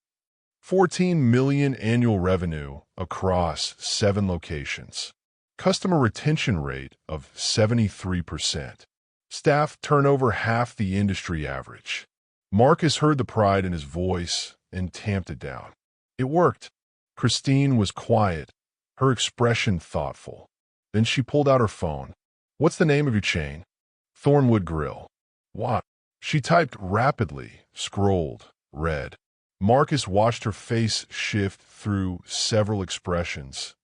14 million annual revenue across 7 locations. Customer retention rate of 73%. Staff turnover half the industry average. Marcus heard the pride in his voice and tamped it down. It worked. Christine was quiet, her expression thoughtful. Then she pulled out her phone. What's the name of your chain? Thornwood Grill. What? She typed rapidly, scrolled, read. Marcus watched her face shift through several expressions.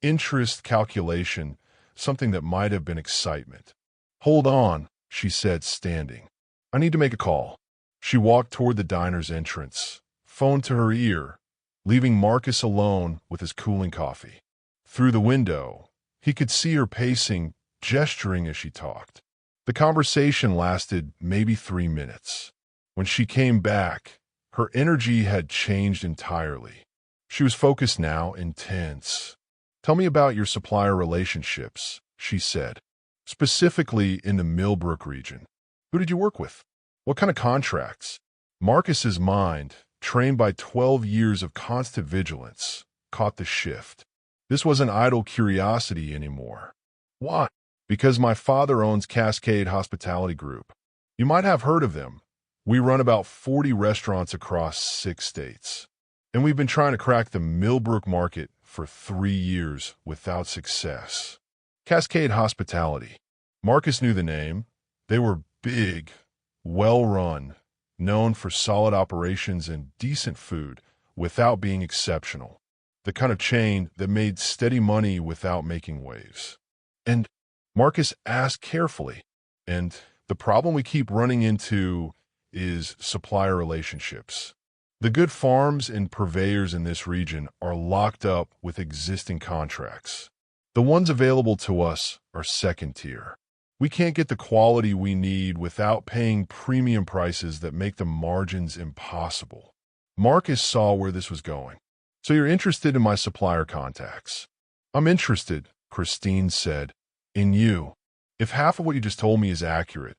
Interest, calculation, something that might have been excitement. Hold on, she said, standing. I need to make a call. She walked toward the diner's entrance, phone to her ear, leaving Marcus alone with his cooling coffee. Through the window, he could see her pacing, gesturing as she talked. The conversation lasted maybe 3 minutes. When she came back, her energy had changed entirely. She was focused now, intense. Tell me about your supplier relationships, she said, specifically in the Millbrook region. Who did you work with? What kind of contracts? Marcus's mind, trained by 12 years of constant vigilance, caught the shift. This wasn't idle curiosity anymore. Why? Because my father owns Cascade Hospitality Group. You might have heard of them. We run about 40 restaurants across 6 states. And we've been trying to crack the Millbrook market for 3 years without success. Cascade Hospitality. Marcus knew the name. They were big, well-run, known for solid operations and decent food without being exceptional. The kind of chain that made steady money without making waves. And Marcus asked carefully, and the problem we keep running into is supplier relationships. The good farms and purveyors in this region are locked up with existing contracts. The ones available to us are second tier. We can't get the quality we need without paying premium prices that make the margins impossible. Marcus saw where this was going. So you're interested in my supplier contacts? I'm interested, Christine said, in you. If half of what you just told me is accurate,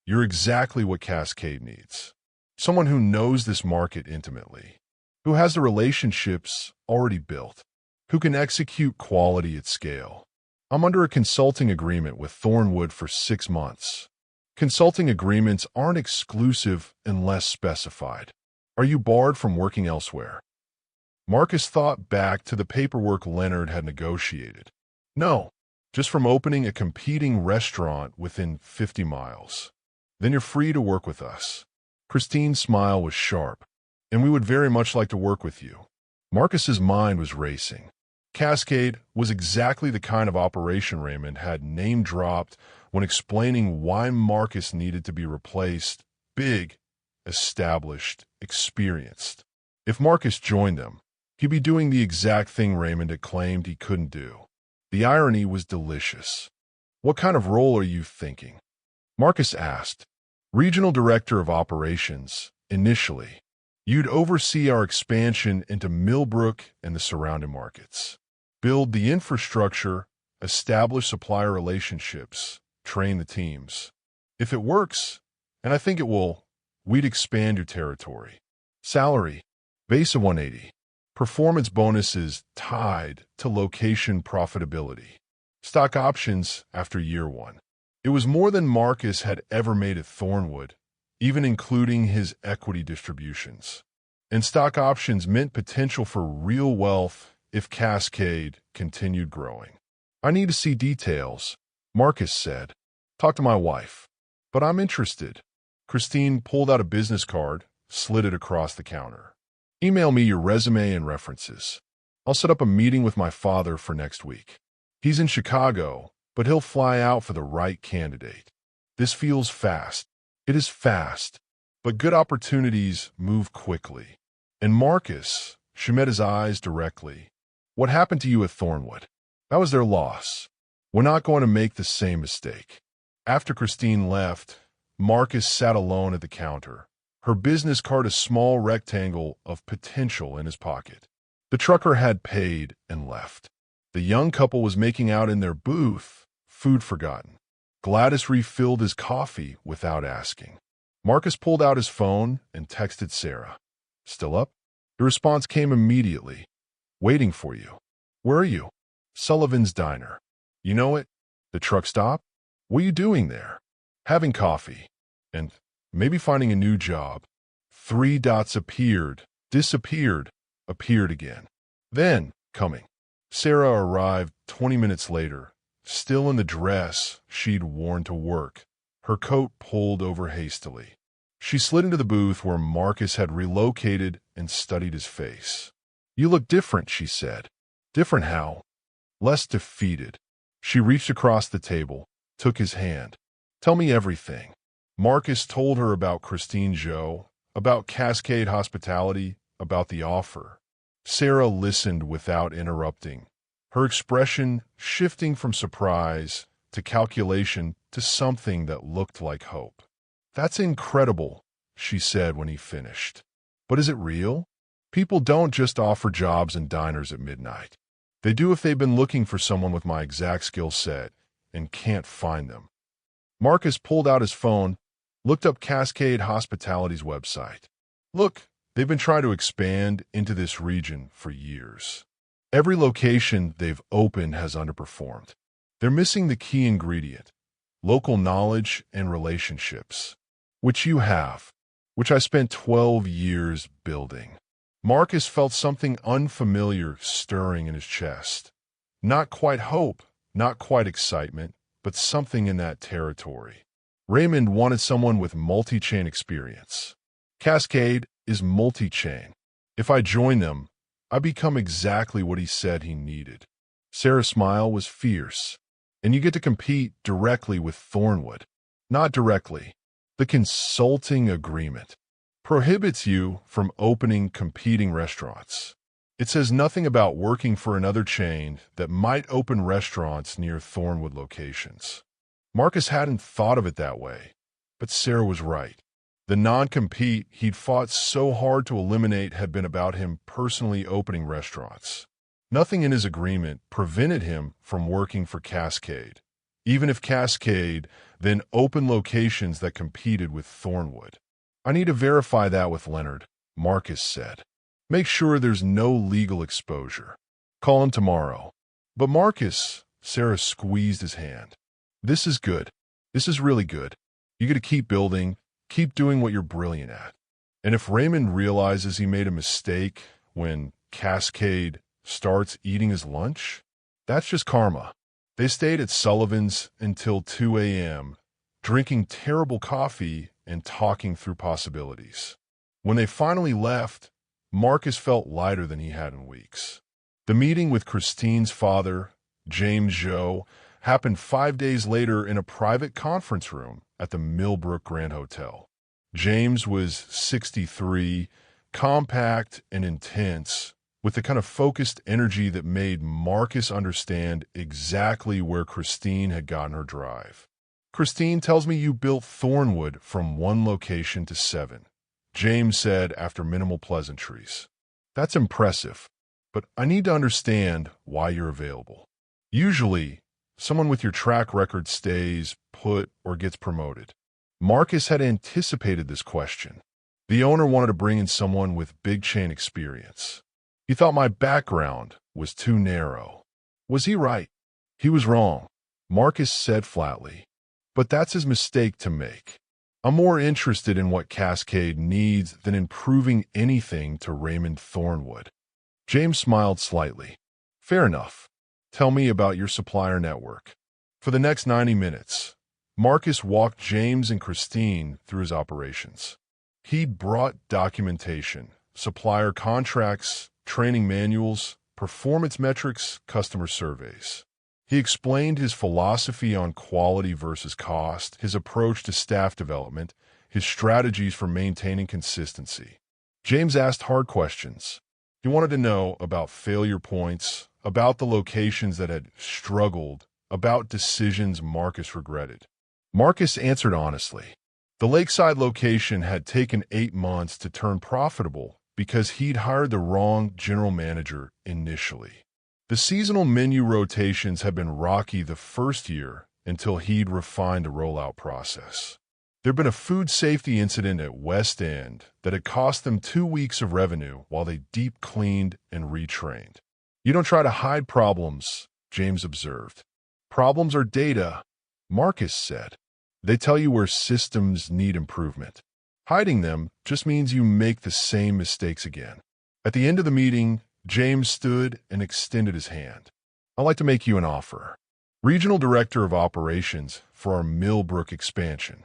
you're exactly what Cascade needs. Someone who knows this market intimately, who has the relationships already built, who can execute quality at scale. I'm under a consulting agreement with Thornwood for 6 months. Consulting agreements aren't exclusive unless specified. Are you barred from working elsewhere? Marcus thought back to the paperwork Leonard had negotiated. No, just from opening a competing restaurant within 50 miles. Then you're free to work with us. Christine's smile was sharp, and we would very much like to work with you. Marcus's mind was racing. Cascade was exactly the kind of operation Raymond had name-dropped when explaining why Marcus needed to be replaced. Big, established, experienced. If Marcus joined them, he'd be doing the exact thing Raymond had claimed he couldn't do. The irony was delicious. What kind of role are you thinking? Marcus asked. Regional Director of Operations, initially. You'd oversee our expansion into Millbrook and the surrounding markets. Build the infrastructure, establish supplier relationships, train the teams. If it works, and I think it will, we'd expand your territory. Salary, base of 180. Performance bonuses tied to location profitability. Stock options after year 1. It was more than Marcus had ever made at Thornwood, even including his equity distributions. And stock options meant potential for real wealth if Cascade continued growing. I need to see details, Marcus said. Talk to my wife. But I'm interested. Christine pulled out a business card, slid it across the counter. Email me your resume and references. I'll set up a meeting with my father for next week. He's in Chicago, but he'll fly out for the right candidate. This feels fast. It is fast, but good opportunities move quickly. And Marcus, she met his eyes directly. What happened to you at Thornwood? That was their loss. We're not going to make the same mistake. After Christine left, Marcus sat alone at the counter, her business card a small rectangle of potential in his pocket. The trucker had paid and left. The young couple was making out in their booth, food forgotten. Gladys refilled his coffee without asking. Marcus pulled out his phone and texted Sarah. Still up? The response came immediately. Waiting for you. Where are you? Sullivan's Diner. You know it? The truck stop? What are you doing there? Having coffee. And maybe finding a new job. 3 dots appeared, disappeared, appeared again. Then, coming. Sarah arrived 20 minutes later, still in the dress she'd worn to work, her coat pulled over hastily. She slid into the booth where Marcus had relocated and studied his face. You look different, she said. Different how? Less defeated. She reached across the table, took his hand. Tell me everything. Marcus told her about Christine Joe, about Cascade Hospitality, about the offer. Sarah listened without interrupting, her expression shifting from surprise to calculation to something that looked like hope. That's incredible, she said when he finished. But is it real? People don't just offer jobs in diners at midnight. They do if they've been looking for someone with my exact skill set and can't find them. Marcus pulled out his phone, looked up Cascade Hospitality's website. Look, they've been trying to expand into this region for years. Every location they've opened has underperformed. They're missing the key ingredient, local knowledge and relationships, which you have, which I spent 12 years building. Marcus felt something unfamiliar stirring in his chest. Not quite hope, not quite excitement, but something in that territory. Raymond wanted someone with multi-chain experience. Cascade is multi-chain. If I join them, I become exactly what he said he needed. Sarah's smile was fierce. And you get to compete directly with Thornwood. Not directly. The consulting agreement prohibits you from opening competing restaurants. It says nothing about working for another chain that might open restaurants near Thornwood locations. Marcus hadn't thought of it that way, but Sarah was right. The non-compete he'd fought so hard to eliminate had been about him personally opening restaurants. Nothing in his agreement prevented him from working for Cascade, even if Cascade then opened locations that competed with Thornwood. I need to verify that with Leonard, Marcus said. Make sure there's no legal exposure. Call him tomorrow. But Marcus, Sarah squeezed his hand. This is good. This is really good. You got to keep building, keep doing what you're brilliant at. And if Raymond realizes he made a mistake when Cascade starts eating his lunch, that's just karma. They stayed at Sullivan's until 2 a.m., drinking terrible coffee and talking through possibilities. When they finally left, Marcus felt lighter than he had in weeks. The meeting with Christine's father, James Joe, happened 5 days later in a private conference room at the Millbrook Grand Hotel. James was 63, compact and intense, with the kind of focused energy that made Marcus understand exactly where Christine had gotten her drive. Christine tells me you built Thornwood from 1 location to 7, James said after minimal pleasantries. That's impressive, but I need to understand why you're available. Usually, someone with your track record stays put or gets promoted. Marcus had anticipated this question. The owner wanted to bring in someone with big chain experience. He thought my background was too narrow. Was he right? He was wrong, Marcus said flatly. But that's his mistake to make. I'm more interested in what Cascade needs than in proving anything to Raymond Thornwood. James smiled slightly. Fair enough. Tell me about your supplier network. For the next 90 minutes, Marcus walked James and Christine through his operations. He'd brought documentation, supplier contracts, training manuals, performance metrics, customer surveys. He explained his philosophy on quality versus cost, his approach to staff development, his strategies for maintaining consistency. James asked hard questions. He wanted to know about failure points, about the locations that had struggled, about decisions Marcus regretted. Marcus answered honestly. The Lakeside location had taken 8 months to turn profitable because he'd hired the wrong general manager initially. The seasonal menu rotations had been rocky the first year until he'd refined the rollout process. There'd been a food safety incident at West End that had cost them 2 weeks of revenue while they deep cleaned and retrained. You don't try to hide problems, James observed. Problems are data, Marcus said. They tell you where systems need improvement. Hiding them just means you make the same mistakes again. At the end of the meeting, James stood and extended his hand. I'd like to make you an offer. Regional Director of Operations for our Millbrook expansion.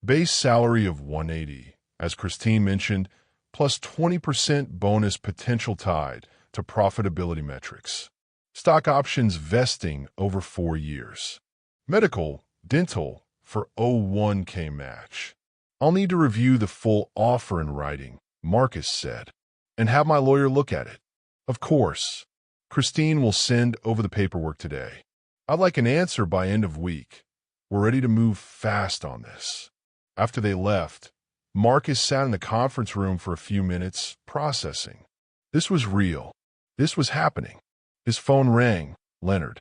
Base salary of $180, as Christine mentioned, plus 20% bonus potential tied to profitability metrics. Stock options vesting over 4 years. Medical, dental for 01k match. I'll need to review the full offer in writing, Marcus said, and have my lawyer look at it. Of course. Christine will send over the paperwork today. I'd like an answer by end of week. We're ready to move fast on this. After they left, Marcus sat in the conference room for a few minutes, processing. This was real. This was happening. His phone rang. Leonard.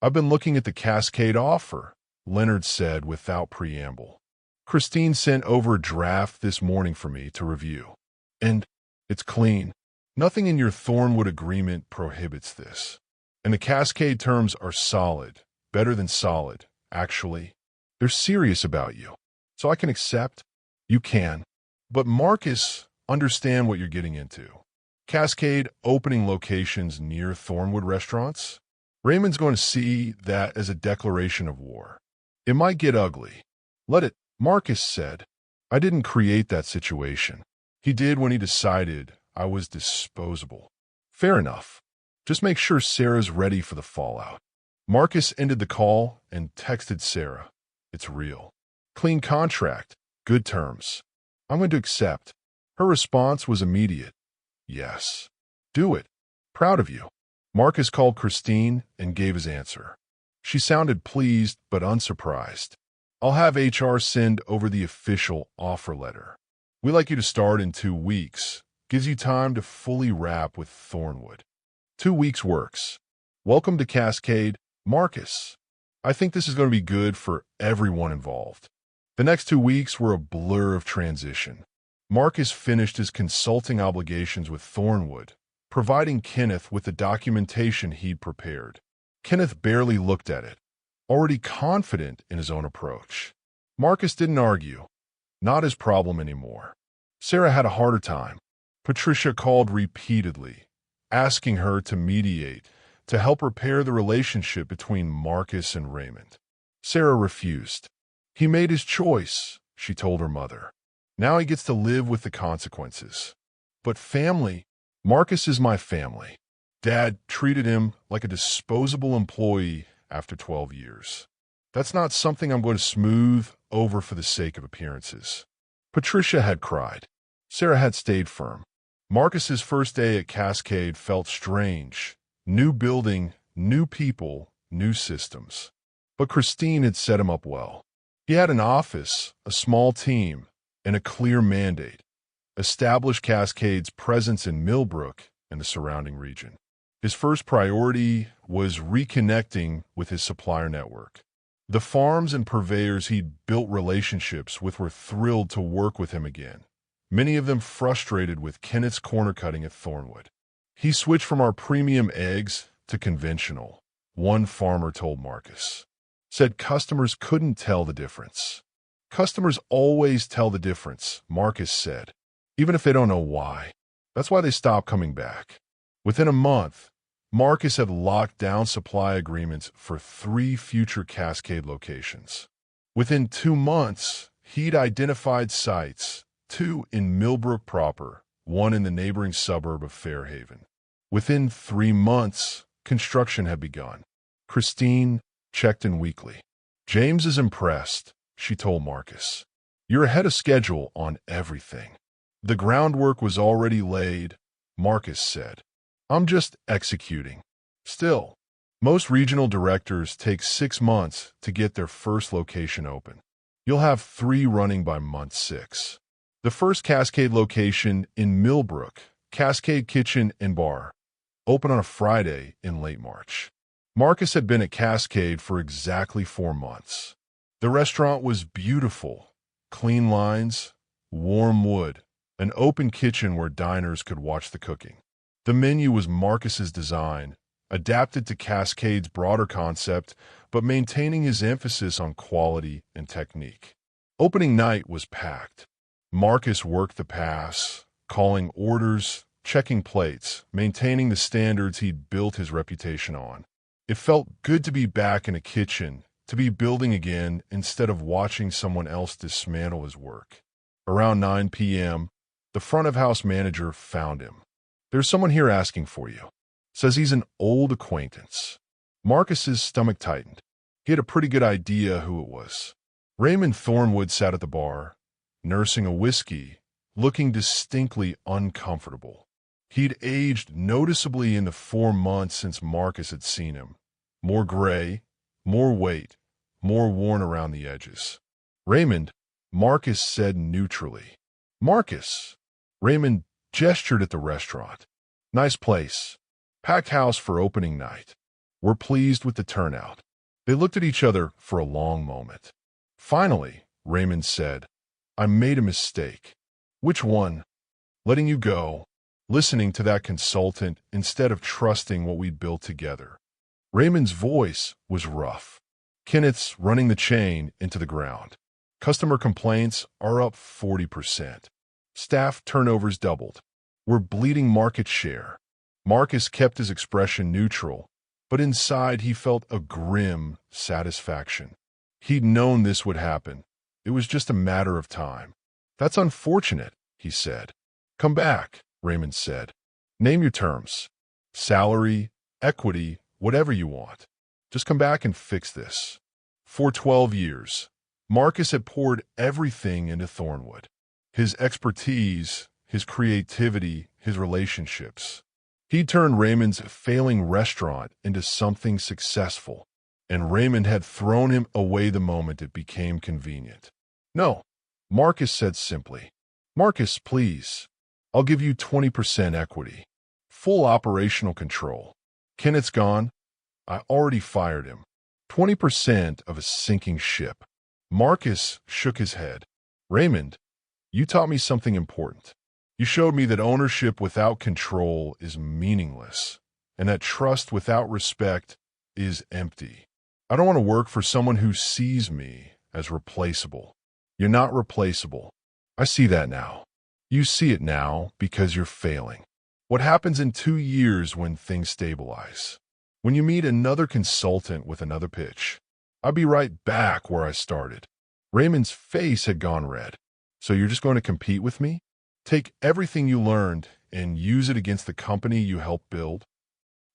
I've been looking at the Cascade offer, Leonard said without preamble. Christine sent over a draft this morning for me to review. And it's clean. Nothing in your Thornwood agreement prohibits this. And the Cascade terms are solid, better than solid, actually. They're serious about you. So I can accept? You can. But Marcus, understand what you're getting into. Cascade opening locations near Thornwood restaurants? Raymond's going to see that as a declaration of war. It might get ugly. Let it, Marcus said. I didn't create that situation. He did when he decided I was disposable. Fair enough. Just make sure Sarah's ready for the fallout. Marcus ended the call and texted Sarah. It's real. Clean contract. Good terms. I'm going to accept. Her response was immediate. Yes. Do it. Proud of you. Marcus called Christine and gave his answer. She sounded pleased but unsurprised. I'll have HR send over the official offer letter. We'd like you to start in 2 weeks. Gives you time to fully wrap with Thornwood. 2 weeks works. Welcome to Cascade, Marcus. I think this is going to be good for everyone involved. The next 2 weeks were a blur of transition. Marcus finished his consulting obligations with Thornwood, providing Kenneth with the documentation he'd prepared. Kenneth barely looked at it, already confident in his own approach. Marcus didn't argue. Not his problem anymore. Sarah had a harder time. Patricia called repeatedly, asking her to mediate, to help repair the relationship between Marcus and Raymond. Sarah refused. He made his choice, she told her mother. Now he gets to live with the consequences. But family, Marcus is my family. Dad treated him like a disposable employee after 12 years. That's not something I'm going to smooth over for the sake of appearances. Patricia had cried. Sarah had stayed firm. Marcus's first day at Cascade felt strange. New building, new people, new systems. But Christine had set him up well. He had an office, a small team, and a clear mandate. Establish Cascade's presence in Millbrook and the surrounding region. His first priority was reconnecting with his supplier network. The farms and purveyors he'd built relationships with were thrilled to work with him again, many of them frustrated with Kenneth's corner cutting at Thornwood. He switched from our premium eggs to conventional, one farmer told Marcus. Said customers couldn't tell the difference. Customers always tell the difference, Marcus said, even if they don't know why. That's why they stop coming back. Within a month, Marcus had locked down supply agreements for 3 future Cascade locations. Within 2 months, he'd identified sites, 2 in Millbrook proper, 1 in the neighboring suburb of Fairhaven. Within 3 months, construction had begun. Christine, checked in weekly. James is impressed, she told Marcus. You're ahead of schedule on everything. The groundwork was already laid, Marcus said. I'm just executing. Still, most regional directors take 6 months to get their first location open. You'll have 3 running by month 6. The first Cascade location in Millbrook, Cascade Kitchen and Bar, open on a Friday in late March. Marcus had been at Cascade for exactly 4 months. The restaurant was beautiful, clean lines, warm wood, an open kitchen where diners could watch the cooking. The menu was Marcus's design, adapted to Cascade's broader concept, but maintaining his emphasis on quality and technique. Opening night was packed. Marcus worked the pass, calling orders, checking plates, maintaining the standards he'd built his reputation on. It felt good to be back in a kitchen, to be building again instead of watching someone else dismantle his work. Around 9 p.m., the front-of-house manager found him. There's someone here asking for you. Says he's an old acquaintance. Marcus's stomach tightened. He had a pretty good idea who it was. Raymond Thornwood sat at the bar, nursing a whiskey, looking distinctly uncomfortable. He'd aged noticeably in the 4 months since Marcus had seen him. More gray, more weight, more worn around the edges. Raymond, Marcus said neutrally. Marcus. Raymond gestured at the restaurant. Nice place. Packed house for opening night. We're pleased with the turnout. They looked at each other for a long moment. Finally, Raymond said, I made a mistake. Which one? Letting you go, listening to that consultant instead of trusting what we'd built together. Raymond's voice was rough. Kenneth's running the chain into the ground. Customer complaints are up 40%. Staff turnovers doubled. We're bleeding market share. Marcus kept his expression neutral, but inside he felt a grim satisfaction. He'd known this would happen. It was just a matter of time. That's unfortunate, he said. Come back, Raymond said. Name your terms. Salary, equity, whatever you want. Just come back and fix this. For 12 years, Marcus had poured everything into Thornwood. His expertise, his creativity, his relationships. He turned Raymond's failing restaurant into something successful, and Raymond had thrown him away the moment it became convenient. No, Marcus said simply. Marcus, please. I'll give you 20% equity. Full operational control. Kenneth's gone. I already fired him. 20% of a sinking ship. Marcus shook his head. Raymond, you taught me something important. You showed me that ownership without control is meaningless, and that trust without respect is empty. I don't want to work for someone who sees me as replaceable. You're not replaceable. I see that now. You see it now because you're failing. What happens in 2 years when things stabilize? When you meet another consultant with another pitch? I'll be right back where I started. Raymond's face had gone red. So you're just going to compete with me? Take everything you learned and use it against the company you helped build?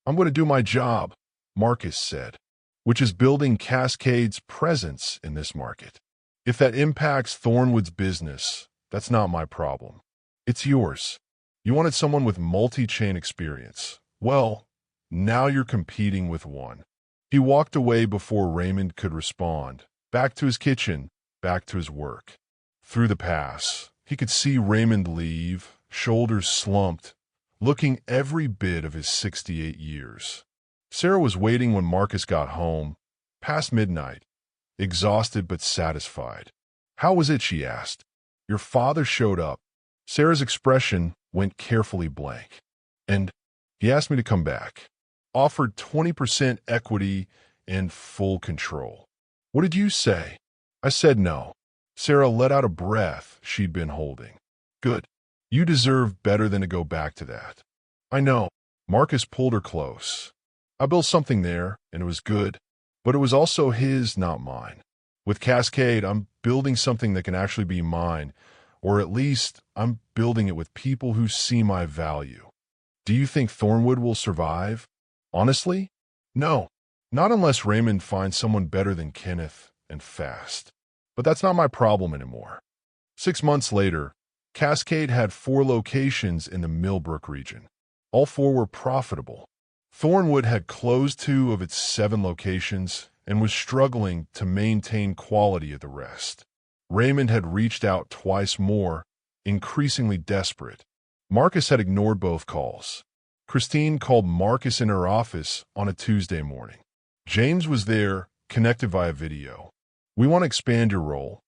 I'm going to do my job, Marcus said, which is building Cascade's presence in this market. If that impacts Thornwood's business, that's not my problem. It's yours. You wanted someone with multi-chain experience. Well, now you're competing with one. He walked away before Raymond could respond, back to his kitchen, back to his work. Through the pass, he could see Raymond leave, shoulders slumped, looking every bit of his 68 years. Sarah was waiting when Marcus got home, past midnight, exhausted but satisfied. How was it, she asked. Your father showed up. Sarah's expression went carefully blank. And he asked me to come back. Offered 20% equity and full control. What did you say? I said no. Sarah let out a breath she'd been holding. Good. You deserve better than to go back to that. I know. Marcus pulled her close. I built something there, and it was good. But it was also his, not mine. With Cascade, I'm building something that can actually be mine, or at least I'm building it with people who see my value. Do you think Thornwood will survive? Honestly? No. Not unless Raymond finds someone better than Kenneth and fast. But that's not my problem anymore. 6 months later, Cascade had 4 locations in the Millbrook region. All 4 were profitable. Thornwood had closed 2 of its 7 locations and was struggling to maintain quality at the rest. Raymond had reached out twice more, increasingly desperate. Marcus had ignored both calls. Christine called Marcus in her office on a Tuesday morning. James was there, connected via video. "We want to expand your role,"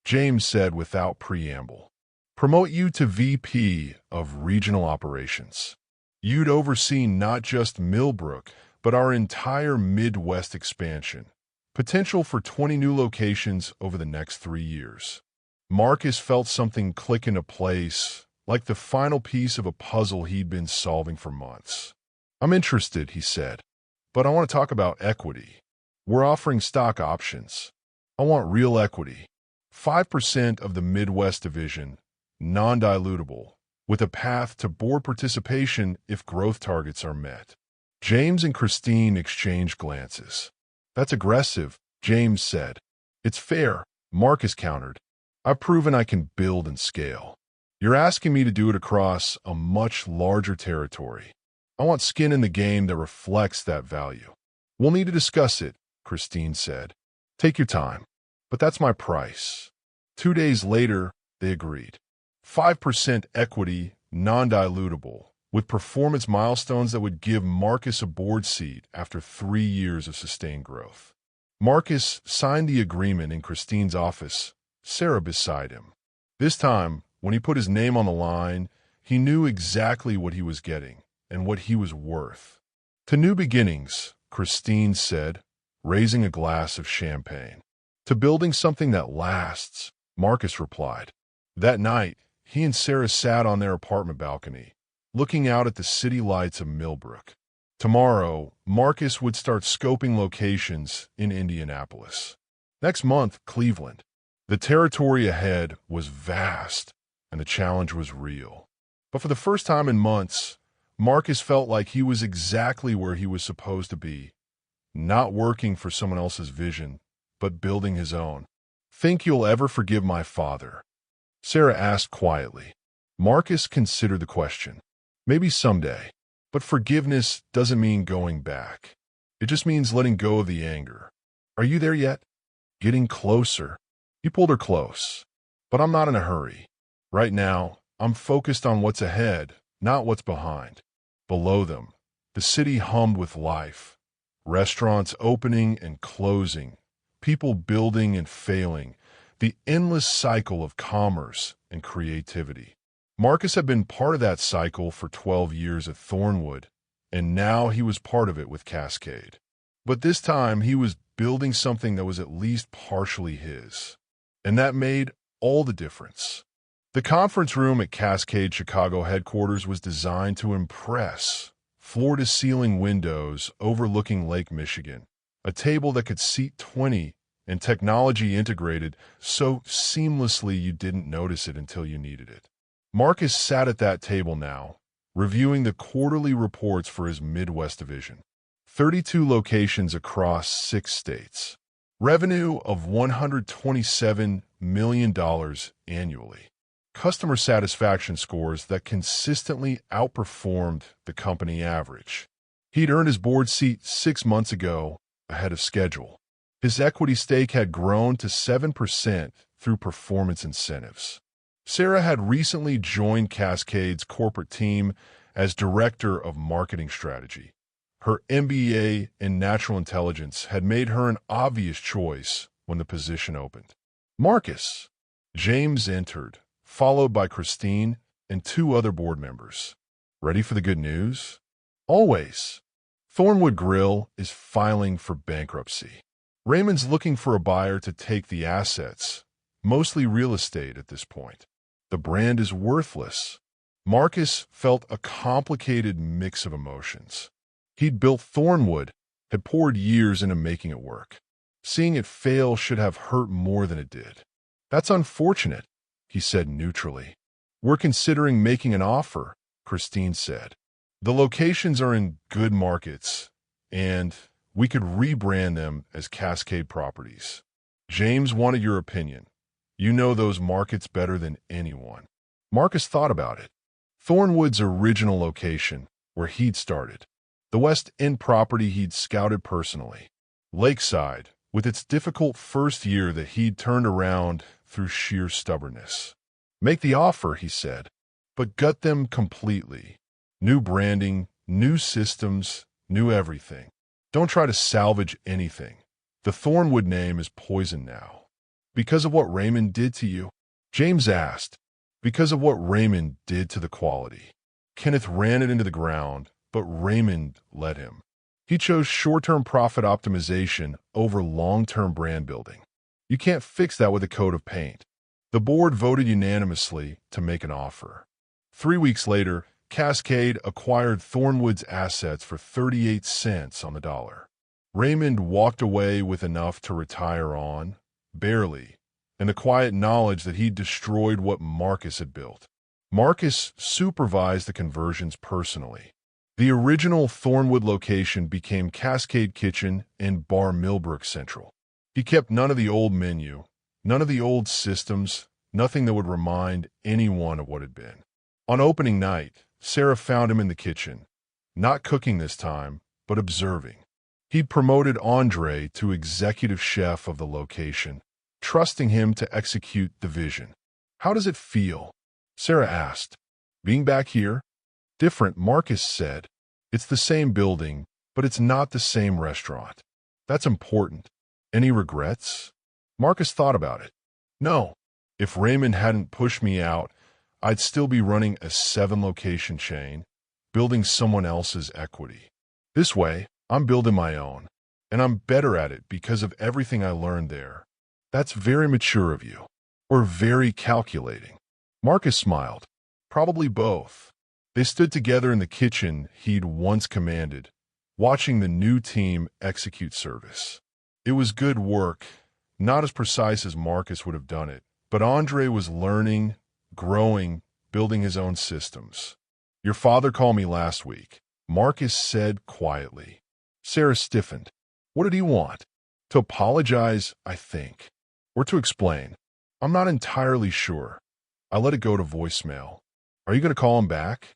James said without preamble. "Promote you to VP of Regional Operations. You'd oversee not just Millbrook, but our entire Midwest expansion. Potential for 20 new locations over the next 3 years." Marcus felt something click into place, like the final piece of a puzzle he'd been solving for months. "I'm interested," he said, "but I want to talk about equity. We're offering stock options. I want real equity. 5% of the Midwest division, non-dilutable, with a path to board participation if growth targets are met." James and Christine exchanged glances. "That's aggressive," James said. "It's fair," Marcus countered. "I've proven I can build and scale. You're asking me to do it across a much larger territory. I want skin in the game that reflects that value." "We'll need to discuss it," Christine said. "Take your time. But that's my price." 2 days later, they agreed. 5% equity, non-dilutable, with performance milestones that would give Marcus a board seat after 3 years of sustained growth. Marcus signed the agreement in Christine's office, Sarah beside him. This time, when he put his name on the line, he knew exactly what he was getting and what he was worth. "To new beginnings," Christine said, raising a glass of champagne. "To building something that lasts," Marcus replied. That night, he and Sarah sat on their apartment balcony, looking out at the city lights of Millbrook. Tomorrow, Marcus would start scoping locations in Indianapolis. Next month, Cleveland. The territory ahead was vast, and the challenge was real. But for the first time in months, Marcus felt like he was exactly where he was supposed to be, not working for someone else's vision, but building his own. "Think you'll ever forgive my father?" Sarah asked quietly. Marcus considered the question. "Maybe someday. But forgiveness doesn't mean going back. It just means letting go of the anger. Are you there yet?" "Getting closer." He pulled her close. "But I'm not in a hurry. Right now, I'm focused on what's ahead, not what's behind." Below them, the city hummed with life. Restaurants opening and closing, people building and failing, the endless cycle of commerce and creativity. Marcus had been part of that cycle for 12 years at Thornwood, and now he was part of it with Cascade. But this time, he was building something that was at least partially his. And that made all the difference. The conference room at Cascade Chicago headquarters was designed to impress. Floor-to-ceiling windows overlooking Lake Michigan, a table that could seat 20, and technology integrated so seamlessly you didn't notice it until you needed it. Marcus sat at that table now, reviewing the quarterly reports for his Midwest division. 32 locations across 6 states. Revenue of $127 million annually. Customer satisfaction scores that consistently outperformed the company average. He'd earned his board seat 6 months ago, ahead of schedule. His equity stake had grown to 7% through performance incentives. Sarah had recently joined Cascade's corporate team as Director of Marketing Strategy. Her MBA in Natural Intelligence had made her an obvious choice when the position opened. "Marcus." James entered, followed by Christine and 2 other board members. "Ready for the good news?" "Always." Thornwood Grill is filing for bankruptcy. Raymond's looking for a buyer to take the assets, mostly real estate at this point. The brand is worthless. Marcus felt a complicated mix of emotions. He'd built Thornwood, had poured years into making it work. Seeing it fail should have hurt more than it did. "That's unfortunate," he said neutrally. "We're considering making an offer," Christine said. "The locations are in good markets, and We could rebrand them as Cascade Properties. James wanted your opinion. You know those markets better than anyone. Marcus thought about it. Thornwood's original location, where he'd started. The West End property he'd scouted personally. Lakeside, with its difficult first year that he'd turned around through sheer stubbornness. Make the offer, he said, but gut them completely. New branding, new systems, new everything. Don't try to salvage anything. The Thornwood name is poison now. Because of what Raymond did to you? James asked. Because of what Raymond did to the quality. Kenneth ran it into the ground, but Raymond let him. He chose short-term profit optimization over long-term brand building. You can't fix that with a coat of paint. The board voted unanimously to make an offer. 3 weeks later, Cascade acquired Thornwood's assets for 38 cents on the dollar. Raymond walked away with enough to retire on, barely, and the quiet knowledge that he'd destroyed what Marcus had built. Marcus supervised the conversions personally. The original Thornwood location became Cascade Kitchen and Bar Millbrook Central. He kept none of the old menu, none of the old systems, nothing that would remind anyone of what had been. On opening night, Sarah found him in the kitchen, not cooking this time, but observing. He'd promoted Andre to executive chef of the location, trusting him to execute the vision. How does it feel? Sarah asked. Being back here? Different, Marcus said. It's the same building, but it's not the same restaurant. That's important. Any regrets? Marcus thought about it. No. If Raymond hadn't pushed me out, I'd still be running a 7-location chain, building someone else's equity. This way, I'm building my own, and I'm better at it because of everything I learned there. That's very mature of you, or very calculating. Marcus smiled. Probably both. They stood together in the kitchen he'd once commanded, watching the new team execute service. It was good work, not as precise as Marcus would have done it, but Andre was learning, growing, building his own systems. Your father called me last week, Marcus said quietly. Sarah stiffened. What did he want? To apologize, I think. Or to explain. I'm not entirely sure. I let it go to voicemail. Are you going to call him back?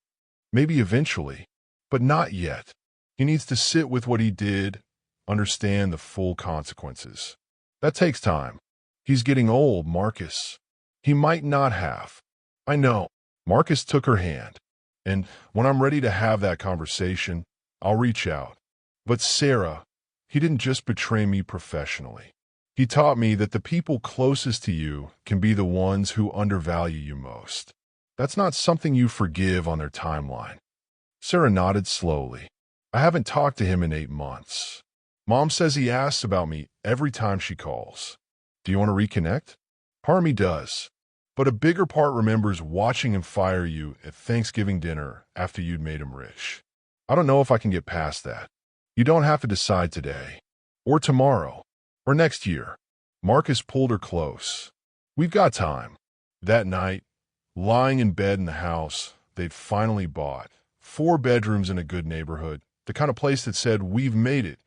Maybe eventually, but not yet. He needs to sit with what he did, understand the full consequences. That takes time. He's getting old, Marcus. He might not have. I know. Marcus took her hand. And when I'm ready to have that conversation, I'll reach out. But Sarah, he didn't just betray me professionally. He taught me that the people closest to you can be the ones who undervalue you most. That's not something you forgive on their timeline. Sarah nodded slowly. I haven't talked to him in 8 months. Mom says he asks about me every time she calls. Do you want to reconnect? Part of me does. But a bigger part remembers watching him fire you at Thanksgiving dinner after you'd made him rich. I don't know if I can get past that. You don't have to decide today, or tomorrow, or next year. Marcus pulled her close. We've got time. That night, lying in bed in the house they'd finally bought, 4 bedrooms in a good neighborhood, the kind of place that said, we've made it,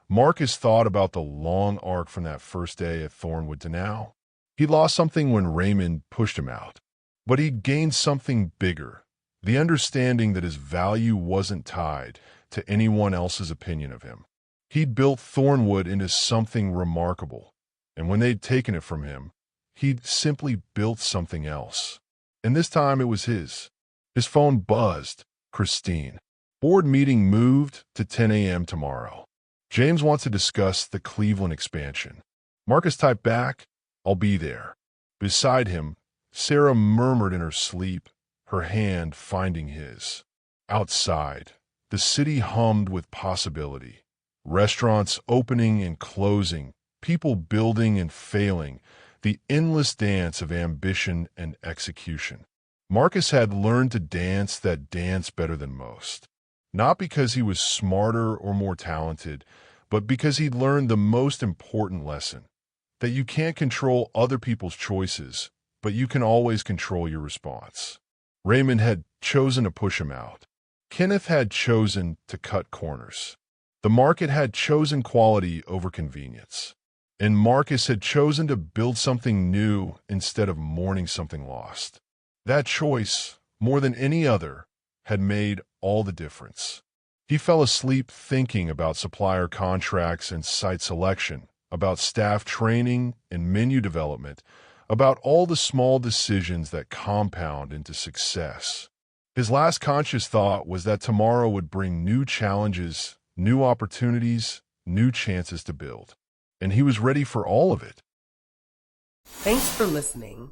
Marcus thought about the long arc from that first day at Thornwood to now. He lost something when Raymond pushed him out, but he'd gained something bigger, the understanding that his value wasn't tied to anyone else's opinion of him. He'd built Thornwood into something remarkable, and when they'd taken it from him, he'd simply built something else. And this time it was his. His phone buzzed. Christine. Board meeting moved to 10 a.m. tomorrow. James wants to discuss the Cleveland expansion. Marcus typed back, I'll be there. Beside him, Sarah murmured in her sleep, her hand finding his. Outside, the city hummed with possibility. Restaurants opening and closing, people building and failing, the endless dance of ambition and execution. Marcus had learned to dance that dance better than most. Not because he was smarter or more talented, but because he'd learned the most important lesson, that you can't control other people's choices, but you can always control your response. Raymond had chosen to push him out. Kenneth had chosen to cut corners. The market had chosen quality over convenience. And Marcus had chosen to build something new instead of mourning something lost. That choice, more than any other, had made all the difference. He fell asleep thinking about supplier contracts and site selection, about staff training and menu development, about all the small decisions that compound into success. His last conscious thought was that tomorrow would bring new challenges, new opportunities, new chances to build. And he was ready for all of it. Thanks for listening.